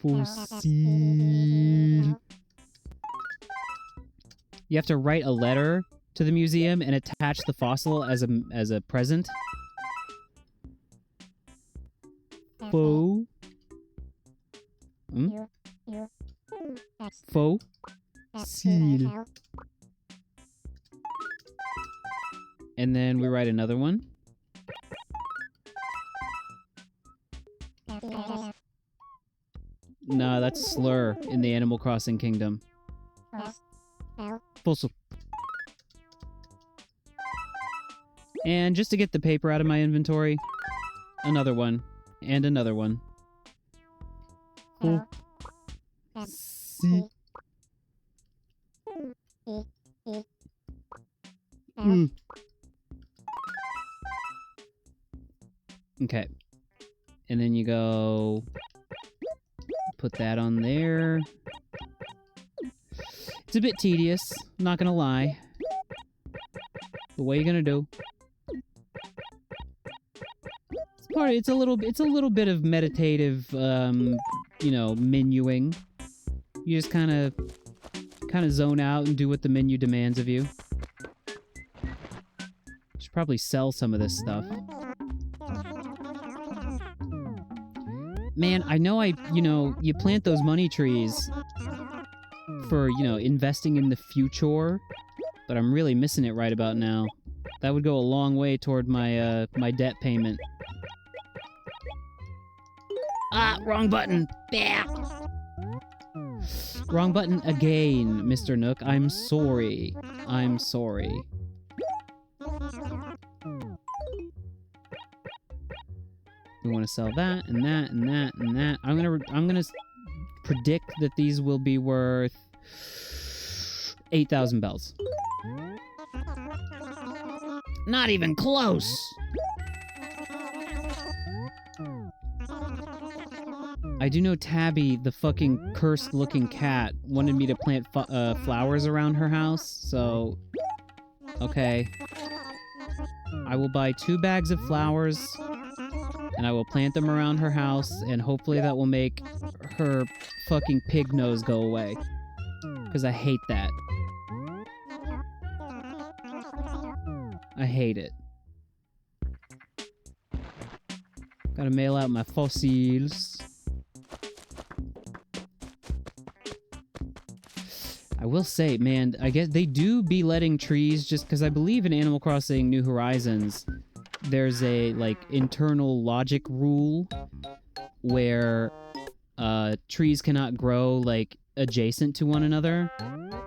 Fossil... You have to write a letter to the museum and attach the fossil as a present. Faux... Faux... Seal. And then we write another one. Nah, that's slur in the Animal Crossing kingdom. Full stop. And just to get the paper out of my inventory, another one. And another one. Cool. See. Okay. And then you go... Put that on there. It's a bit tedious, not gonna lie. But what are you gonna do? It's a little bit of meditative, you know, menuing. You just kind of zone out and do what the menu demands of you. Should probably sell some of this stuff. Man, I know you plant those money trees for, investing in the future, but I'm really missing it right about now. That would go a long way toward my my debt payment. Ah, wrong button. Bah. Wrong button again, Mr. Nook. I'm sorry. I'm sorry. We want to sell that and that and that and that. I'm gonna predict that these will be worth 8,000 bells. Not even close. I do know Tabby, the fucking cursed-looking cat, wanted me to plant flowers around her house, so... Okay. I will buy 2 bags of flowers, and I will plant them around her house, and hopefully that will make her fucking pig nose go away. Because I hate that. I hate it. Gotta mail out my fossils. I will say, man, I guess they do be letting trees, just because I believe in Animal Crossing New Horizons, there's a, internal logic rule where trees cannot grow, adjacent to one another.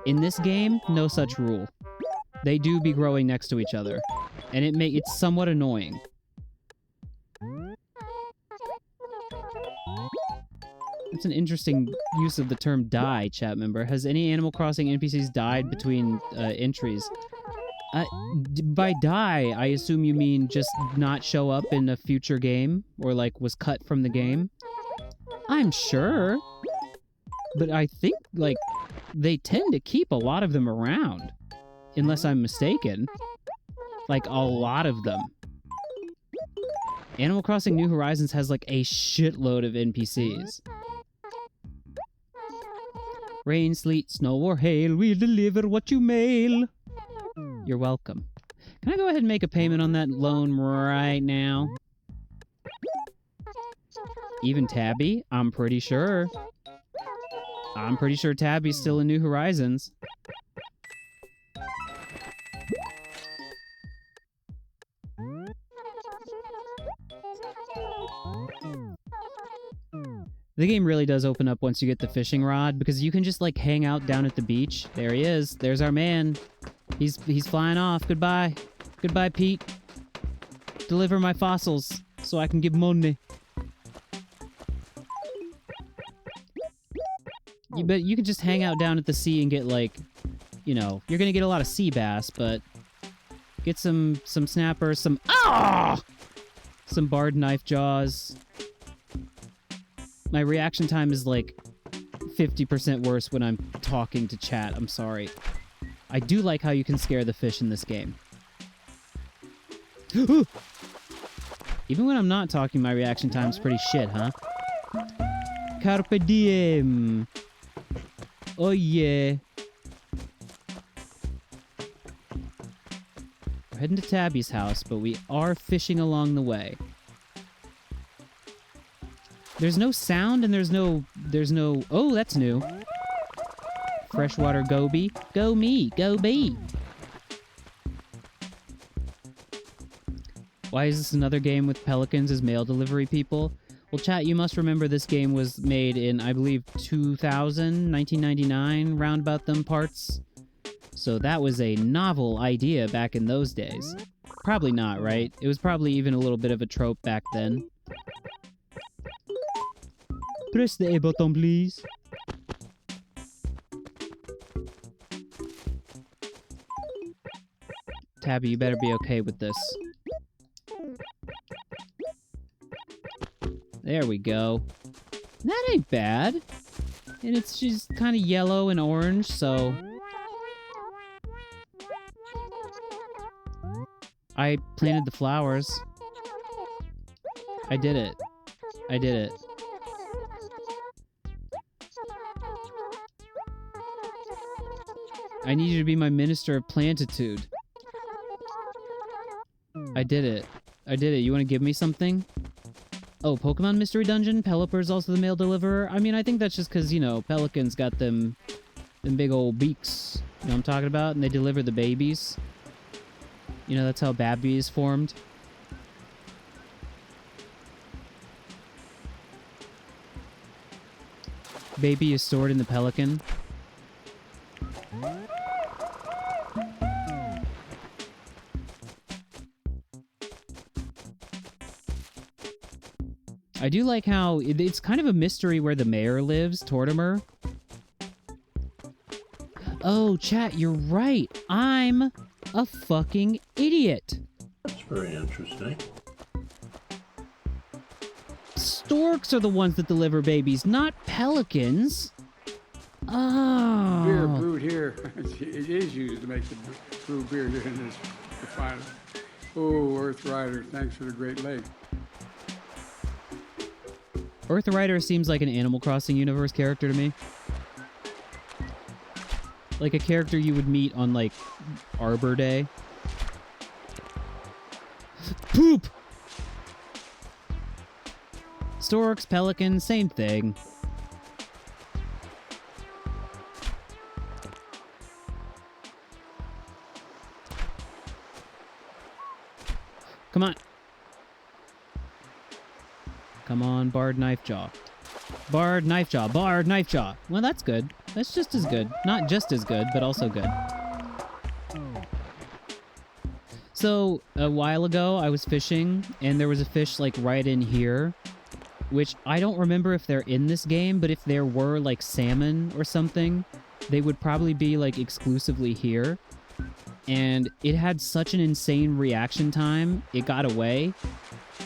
In this game, no such rule. They do be growing next to each other, and it's somewhat annoying. That's an interesting use of the term die, chat member. Has any Animal Crossing NPCs died between entries? By die, I assume you mean just not show up in a future game, or was cut from the game? I'm sure. But I think, they tend to keep a lot of them around. Unless I'm mistaken. A lot of them. Animal Crossing New Horizons has, a shitload of NPCs. Rain, sleet, snow, or hail, we'll deliver what you mail. You're welcome. Can I go ahead and make a payment on that loan right now? Even Tabby? I'm pretty sure. I'm pretty sure Tabby's still in New Horizons. The game really does open up once you get the fishing rod, because you can just, hang out down at the beach. There he is. There's our man. He's flying off. Goodbye. Goodbye, Pete. Deliver my fossils so I can give money. But you can just hang out down at the sea and get, you're gonna get a lot of sea bass, but get some snappers, some barred knife jaws. My reaction time is 50% worse when I'm talking to chat. I'm sorry. I do like how you can scare the fish in this game. Even when I'm not talking, my reaction time's pretty shit, huh? Carpe diem. Oh yeah. We're heading to Tabby's house, but we are fishing along the way. There's no sound and there's no, oh, that's new. Freshwater goby. Go me, go bee. Why is this another game with pelicans as mail delivery people? Well, chat, you must remember this game was made in, I believe, 2000, 1999, round about them parts. So that was a novel idea back in those days. Probably not, right? It was probably even a little bit of a trope back then. Press the A button, please. Tabby, you better be okay with this. There we go. That ain't bad. And it's just kind of yellow and orange, so... I planted the flowers. I did it. I did it. I need you to be my minister of plantitude. I did it. I did it. You want to give me something? Oh, Pokemon Mystery Dungeon? Pelipper's also the mail deliverer? I mean, I think that's just because, you know, Pelicans got them big old beaks. You know what I'm talking about? And they deliver the babies. You know, that's how Babby is formed. Baby is stored in the pelican. I do like how it's kind of a mystery where the mayor lives, Tortimer. Oh, chat, you're right. I'm a fucking idiot. That's very interesting. Storks are the ones that deliver babies, not pelicans. Oh. Beer brewed here. It is used to make the brew beer here in this refinery. Oh, Earth Rider, thanks for the Great Lake. Earth Rider seems like an Animal Crossing universe character to me. Like a character you would meet on, like, Arbor Day. Poop! Storks, pelicans, same thing. Come on. Come on, Bard Knifejaw. Bard Knifejaw. Bard Knifejaw. Well, that's good. That's just as good. Not just as good, but also good. So, a while ago, I was fishing, and there was a fish, like, right in here, which I don't remember if they're in this game, but if there were, like, salmon or something, they would probably be, like, exclusively here. And it had such an insane reaction time, it got away.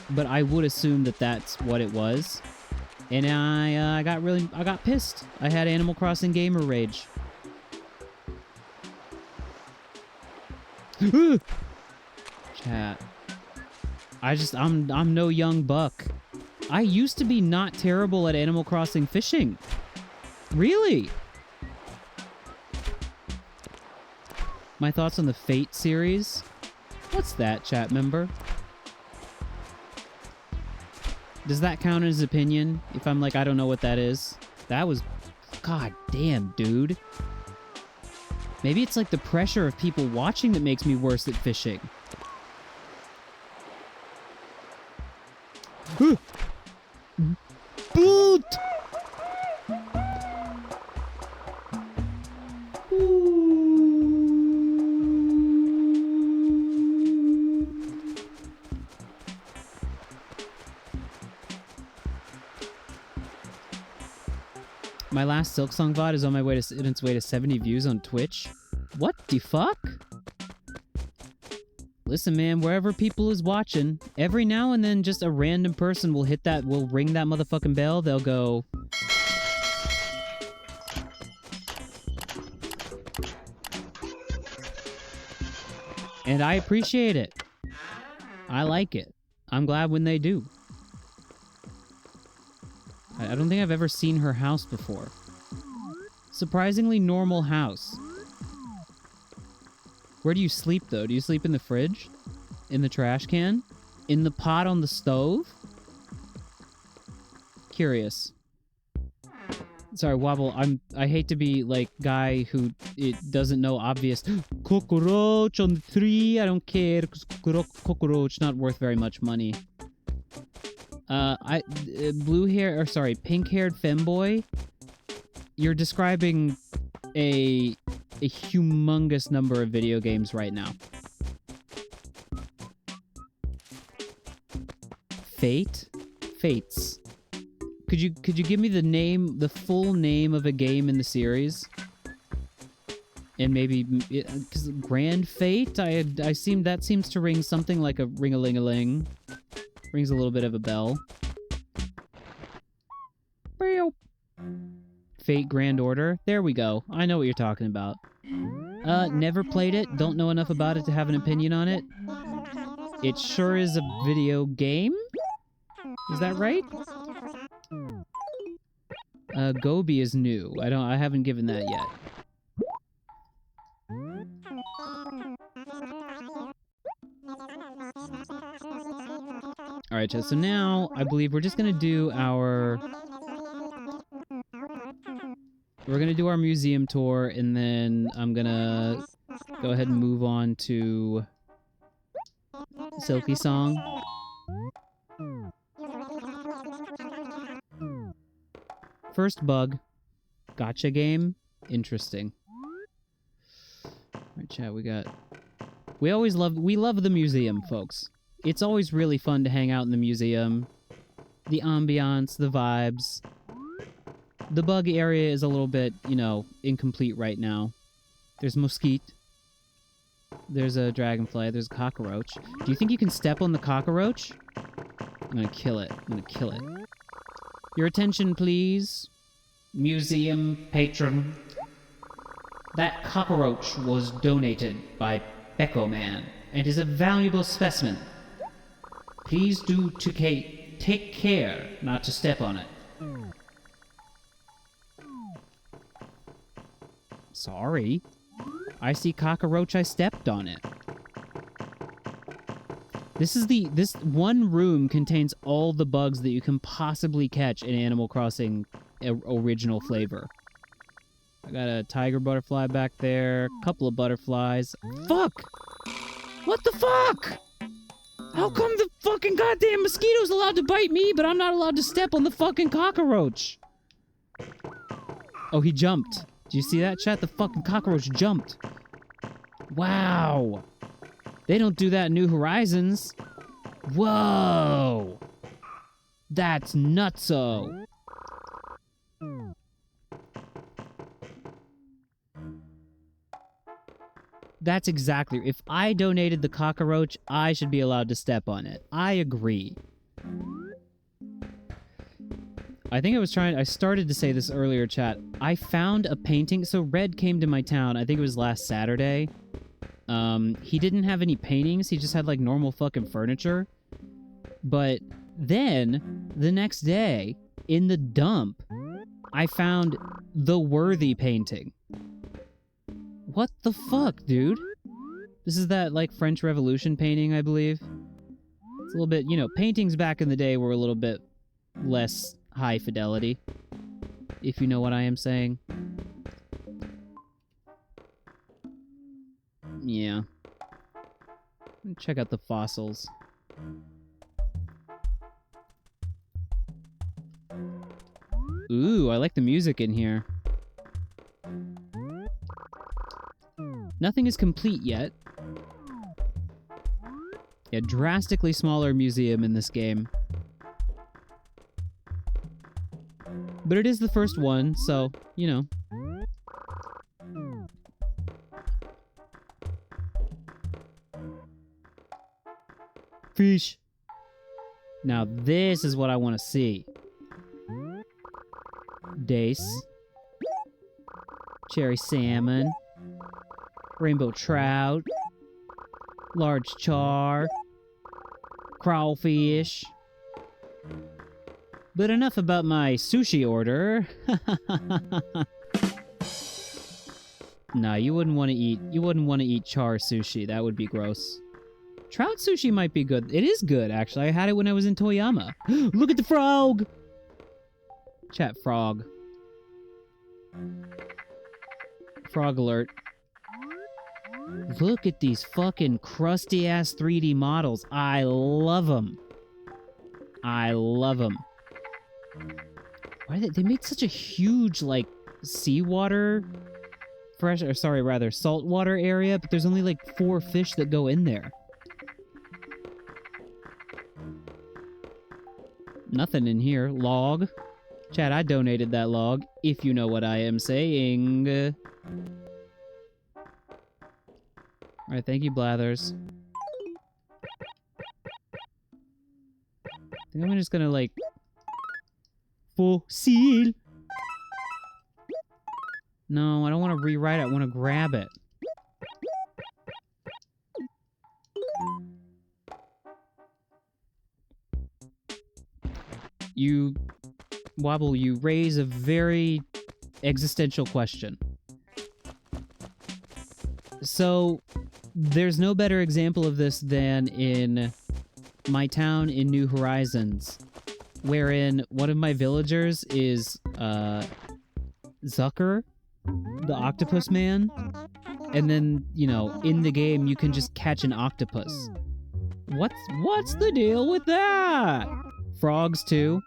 But I would assume that that's what it was. And I got pissed. I had Animal Crossing gamer rage. Chat. I'm no young buck. I used to be not terrible at Animal Crossing fishing. Really? My thoughts on the Fate series? What's that, chat member? Does that count as opinion? If I'm like, I don't know what that is? That was... God damn, dude. Maybe it's like the pressure of people watching that makes me worse at fishing. Boot! My last Silksong VOD is on its way to 70 views on Twitch. What the fuck? Listen, man, wherever people is watching, every now and then just a random person will ring that motherfucking bell. They'll go... And I appreciate it. I like it. I'm glad when they do. I don't think I've ever seen her house before. Surprisingly normal house. Where do you sleep, though? Do you sleep in the fridge? In the trash can? In the pot on the stove? Curious. Sorry, Wobble, I hate to be, like, guy who doesn't know obvious cockroach on the tree, I don't care, because cockroach not worth very much money. pink-haired femboy. You're describing a humongous number of video games right now. Fates. Could you give me the full name of a game in the series? And maybe because Grand Fate, that seems to ring something like a ring-a-ling-a-ling. Rings a little bit of a bell. Fate Grand Order. There we go. I know what you're talking about. Never played it. Don't know enough about it to have an opinion on it. It sure is a video game? Is that right? Gobi is new. I haven't given that yet. Alright, so now I believe we're just gonna do our... We're gonna do our museum tour, and then I'm gonna go ahead and move on to Silky Song. First bug. Gotcha game. Interesting. Alright, chat, we love the museum, folks. It's always really fun to hang out in the museum. The ambiance, the vibes. The bug area is a little bit, incomplete right now. There's Mosquite. There's a dragonfly. There's a cockroach. Do you think you can step on the cockroach? I'm gonna kill it. Your attention, please. Museum patron. That cockroach was donated by Becco Man and is a valuable specimen. Please do take care not to step on it. Sorry. I see cockroach, I stepped on it. This one room contains all the bugs that you can possibly catch in Animal Crossing original flavor. I got a tiger butterfly back there, a couple of butterflies. Fuck! What the fuck? How come the fucking goddamn mosquito's allowed to bite me, but I'm not allowed to step on the fucking cockroach? Oh, he jumped. Do you see that, chat? The fucking cockroach jumped. Wow. They don't do that in New Horizons. Whoa. That's nutso. That's exactly... If I donated the cockroach, I should be allowed to step on it. I agree. I think I started to say this earlier, chat. I found a painting... So Red came to my town, I think it was last Saturday. He didn't have any paintings, he just had, like, normal fucking furniture. But then, the next day, in the dump, I found the Worthy painting. What the fuck, dude? This is that, like, French Revolution painting, I believe. It's a little bit, paintings back in the day were a little bit less high fidelity, if you know what I am saying. Yeah. Check out the fossils. Ooh, I like the music in here. Nothing is complete yet. Yeah, drastically smaller museum in this game. But it is the first one, so, Fish. Now this is what I want to see. Dace. Cherry salmon. Rainbow trout. Large char. Crawfish. But enough about my sushi order. Nah, you wouldn't want to eat char sushi. That would be gross. Trout sushi might be good. It is good, actually. I had it when I was in Toyama. Look at the frog! Chat, frog. Frog alert. Look at these fucking crusty-ass 3D models. I love them. I love them. Why they made such a huge, like, seawater... saltwater area, but there's only like 4 fish that go in there. Nothing in here. Log. Chat, I donated that log, if you know what I am saying. Alright, thank you, Blathers. I think I'm just gonna, like... Fossil! No, I don't want to rewrite it. I want to grab it. You, Wobble, you raise a very existential question. So, there's no better example of this than in my town in New Horizons, wherein one of my villagers is, Zucker, the octopus man, and then, you know, in the game you can just catch an octopus. What's the deal with that? Frogs too?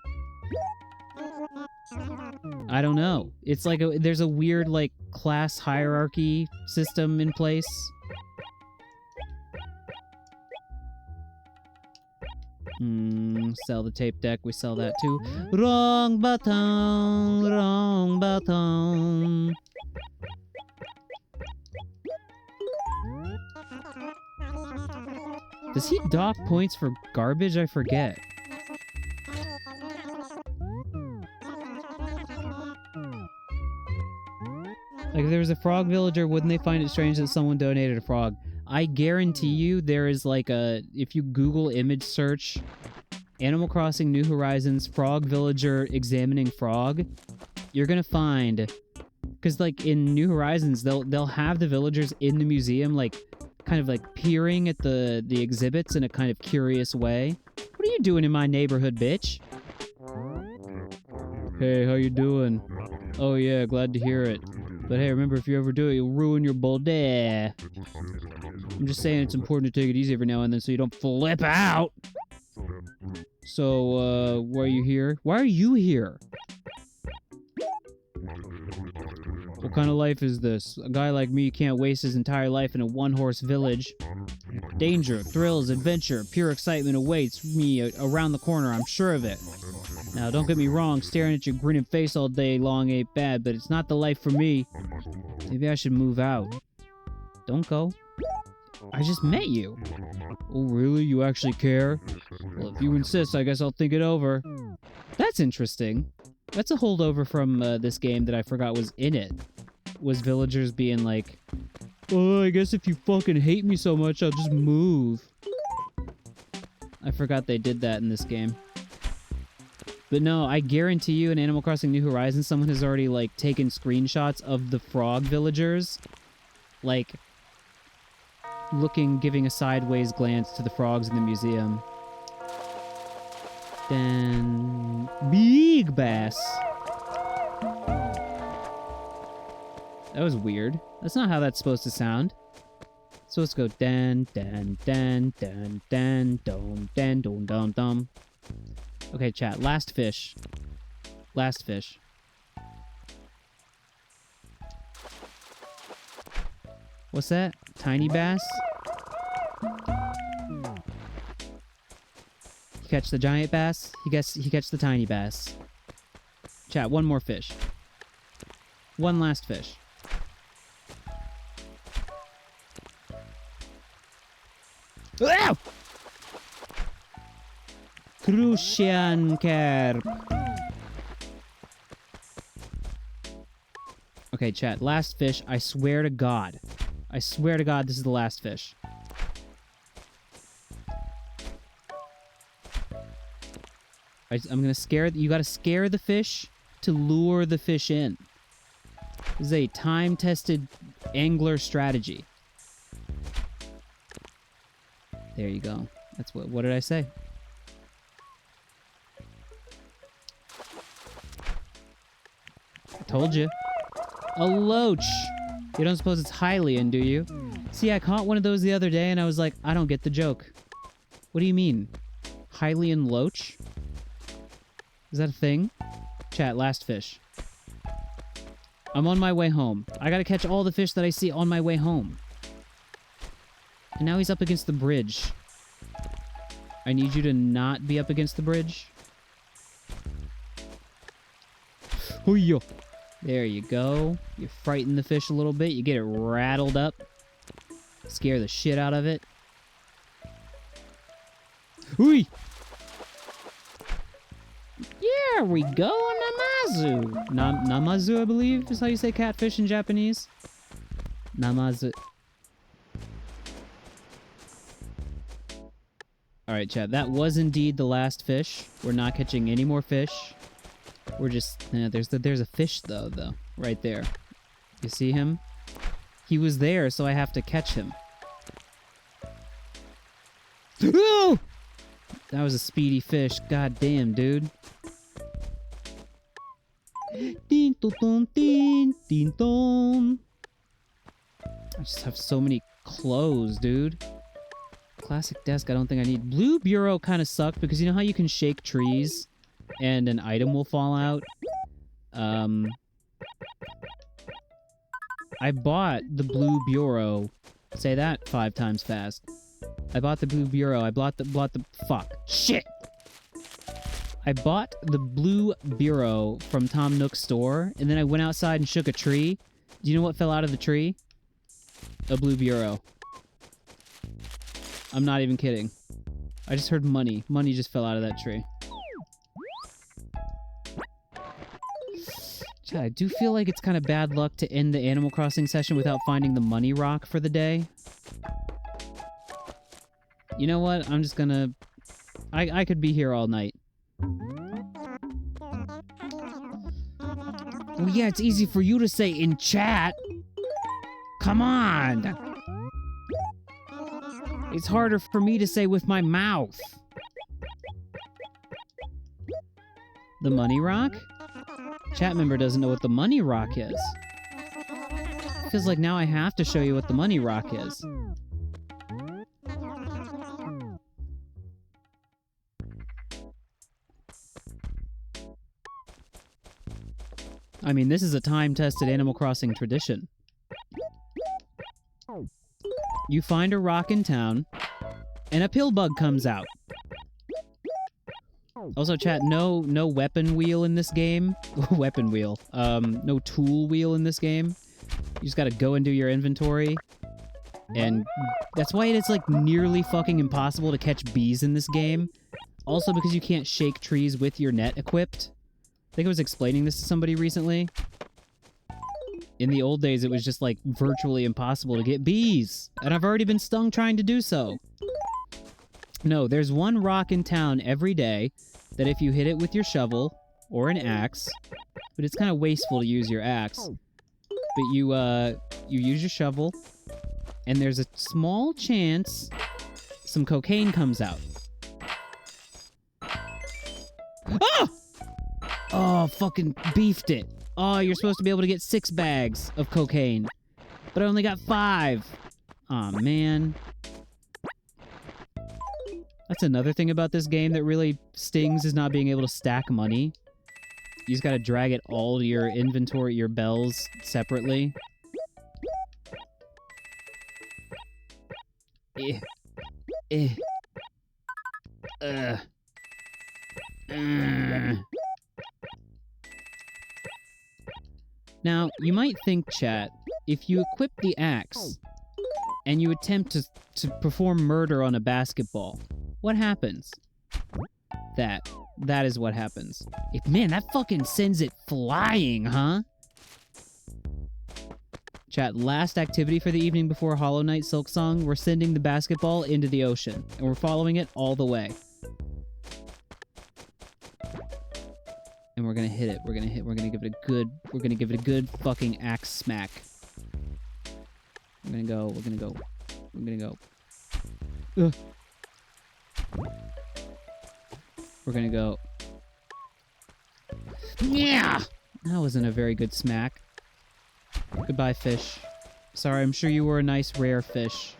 I don't know. It's like there's a weird, like, class hierarchy system in place. Sell the tape deck, we sell that too. Wrong button, wrong button. Does he dock points for garbage? I forget. Like, if there was a frog villager, wouldn't they find it strange that someone donated a frog? I guarantee you there is like a... If you Google image search Animal Crossing New Horizons frog villager examining frog, you're gonna find... Because, like, in New Horizons, they'll have the villagers in the museum, like, kind of, like, peering at the exhibits in a kind of curious way. What are you doing in my neighborhood, bitch? Hey, how you doing? Oh, yeah, glad to hear it. But hey, remember, if you ever do it, you'll ruin your day. I'm just saying it's important to take it easy every now and then so you don't flip out. So, why are you here? Why are you here? What kind of life is this? A guy like me can't waste his entire life in a one-horse village. Danger, thrills, adventure, pure excitement awaits me around the corner, I'm sure of it. Now, don't get me wrong, staring at your grinning face all day long ain't bad, but it's not the life for me. Maybe I should move out. Don't go. I just met you. Oh, really? You actually care? Well, if you insist, I guess I'll think it over. That's interesting. That's a holdover from this game that I forgot was in it. Was villagers being like, oh, I guess if you fucking hate me so much, I'll just move. I forgot they did that in this game. But no, I guarantee you in Animal Crossing New Horizons, someone has already, like, taken screenshots of the frog villagers. Like, giving a sideways glance to the frogs in the museum. Then... Big bass! That was weird. That's not how that's supposed to sound. It's supposed to go dan dan dan dan dan dom dan dom dom dom. Okay, chat. Last fish. Last fish. What's that? Tiny bass? He catch the giant bass? He catch the tiny bass. Chat, one more fish. One last fish. Ow! Crucian carp. Okay, chat. Last fish. I swear to God. I swear to God this is the last fish. I'm gonna scare... You gotta scare the fish to lure the fish in. This is a time-tested angler strategy. There you go. That's what did I say? I told you. A loach! You don't suppose it's Hylian, do you? See, I caught one of those the other day and I was like, I don't get the joke. What do you mean? Hylian loach? Is that a thing? Chat, last fish. I'm on my way home. I gotta catch all the fish that I see on my way home. And now he's up against the bridge. I need you to not be up against the bridge. Hoo-yo. There you go. You frighten the fish a little bit. You get it rattled up. Scare the shit out of it. Hooey! There we go, Namazu. Namazu, I believe, is how you say catfish in Japanese. Namazu. Alright, chat. That was indeed the last fish. We're not catching any more fish. We're just... there's a fish, though. Right there. You see him? He was there, so I have to catch him. Ooh! That was a speedy fish. God damn, dude. Din don din din don. I just have so many clothes, dude. Classic desk, I don't think I need. Blue bureau kind of sucked because you know how you can shake trees and an item will fall out? I bought the blue bureau. Say that 5 times fast. I bought the blue bureau. I bought the fuck. Shit! I bought the blue bureau from Tom Nook's store, and then I went outside and shook a tree. Do you know what fell out of the tree? A blue bureau. I'm not even kidding. I just heard money. Money just fell out of that tree. Chad, I do feel like it's kind of bad luck to end the Animal Crossing session without finding the money rock for the day. You know what? I'm just gonna... I could be here all night. Well, yeah, it's easy for you to say in chat. Come on! It's harder for me to say with my mouth. The money rock? Chat member doesn't know what the money rock is. Feels like now I have to show you what the money rock is. I mean, this is a time-tested Animal Crossing tradition. You find a rock in town, and a pill bug comes out. Also, chat, no weapon wheel in this game. Weapon wheel. No tool wheel in this game. You just gotta go and do your inventory. And that's why it's, like, nearly fucking impossible to catch bees in this game. Also because you can't shake trees with your net equipped. I think I was explaining this to somebody recently. In the old days, it was just, like, virtually impossible to get bees. And I've already been stung trying to do so. No, there's one rock in town every day that if you hit it with your shovel or an axe, but it's kind of wasteful to use your axe. But you use your shovel, and there's a small chance some cocaine comes out. Ah! Oh, fucking beefed it. Oh, you're supposed to be able to get 6 bags of cocaine. But I only got 5. Aw, man. That's another thing about this game that really stings, is not being able to stack money. You just gotta drag it all to your inventory, your bells, separately. Now, you might think, chat, if you equip the axe, and you attempt to perform murder on a basketball, what happens? That is what happens. Man, that fucking sends it flying, huh? Chat, last activity for the evening before Hollow Knight Silksong, we're sending the basketball into the ocean, and we're following it all the way. And we're gonna hit it. We're gonna give it a good fucking axe smack. We're gonna go. Ugh. We're gonna go. Yeah! That wasn't a very good smack. Goodbye, fish. Sorry, I'm sure you were a nice, rare fish.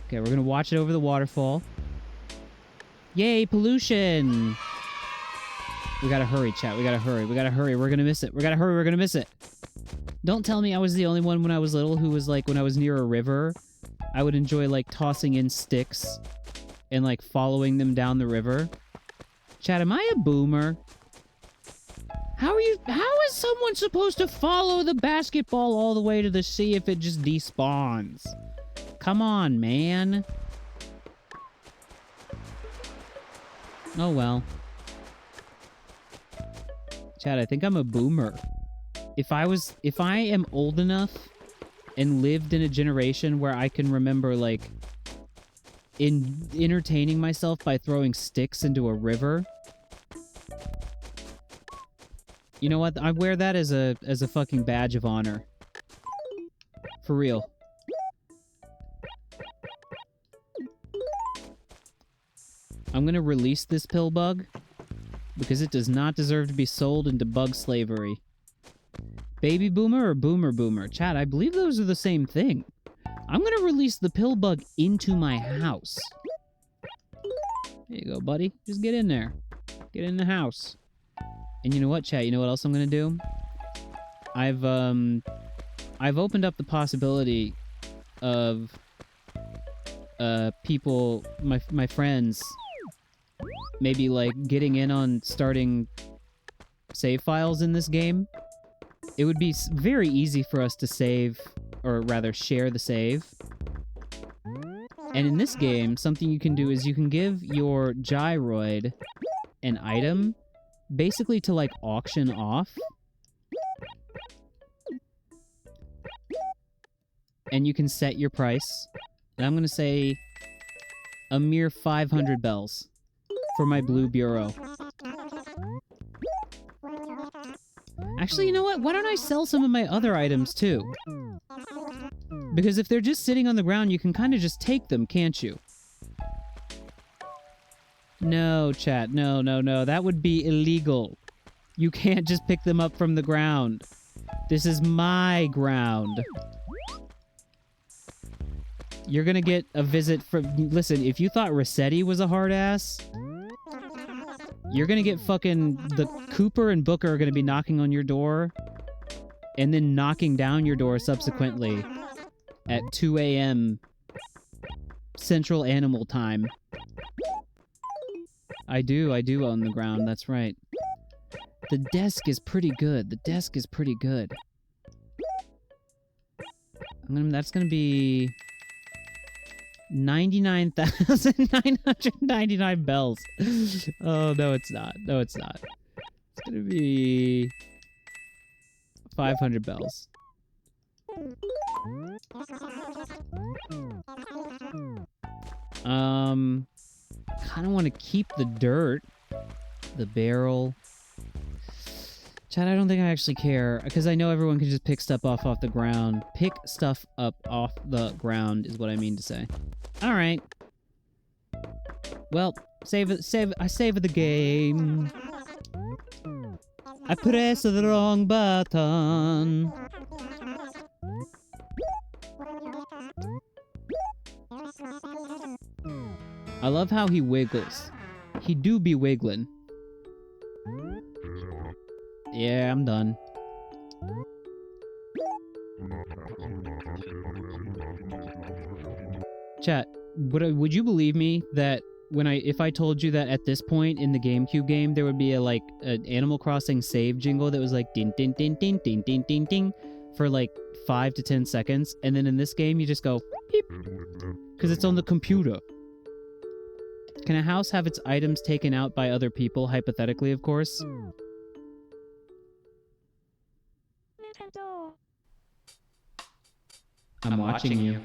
Okay, we're gonna watch it over the waterfall. Yay, pollution! We gotta hurry, chat. We gotta hurry. We gotta hurry. We're gonna miss it. We gotta hurry. We're gonna miss it. Don't tell me I was the only one when I was little who was like, when I was near a river, I would enjoy like tossing in sticks and like following them down the river. Chat, am I a boomer? How is someone supposed to follow the basketball all the way to the sea if it just despawns? Come on, man. Oh well. Chad, I think I'm a boomer. If I am old enough and lived in a generation where I can remember, like, entertaining myself by throwing sticks into a river, you know what? I wear that as a fucking badge of honor. For real. I'm gonna release this pill bug because it does not deserve to be sold into bug slavery. Baby boomer or boomer boomer? Chat, I believe those are the same thing. I'm gonna release the pill bug into my house. There you go, buddy. Just get in there. Get in the house. And you know what, chat? You know what else I'm gonna do? I've opened up the possibility of people, my friends, maybe like getting in on starting save files in this game. It would be very easy for us to save, or rather share the save. And in this game, something you can do is you can give your gyroid an item, basically to like auction off. And you can set your price. And I'm gonna say a mere 500 bells for my blue bureau. Actually, you know what? Why don't I sell some of my other items, too? Because if they're just sitting on the ground, you can kind of just take them, can't you? No, chat. No, no, no. That would be illegal. You can't just pick them up from the ground. This is my ground. You're gonna get a visit from... Listen, if you thought Rossetti was a hard ass... You're gonna get fucking... The Cooper and Booker are gonna be knocking on your door, and then knocking down your door subsequently at 2 a.m. Central Animal Time. I do own the ground, that's right. The desk is pretty good. The desk is pretty good. That's gonna be... 99,999 bells. Oh, no, it's not. No, it's not. It's gonna be 500 bells. Kind of want to keep the dirt, the barrel. Chad, I don't think I actually care, because I know everyone can just pick stuff off the ground. Pick stuff up off the ground is what I mean to say. Alright. Well, I save the game. I pressed the wrong button. I love how he wiggles. He do be wiggling. Yeah, I'm done. Chat, would you believe me that if I told you that at this point in the GameCube game there would be an Animal Crossing save jingle that was like din din din din din din din ding for like 5 to 10 seconds, and then in this game you just go beep because it's on the computer. Can a house have its items taken out by other people, hypothetically, of course? I'm watching you.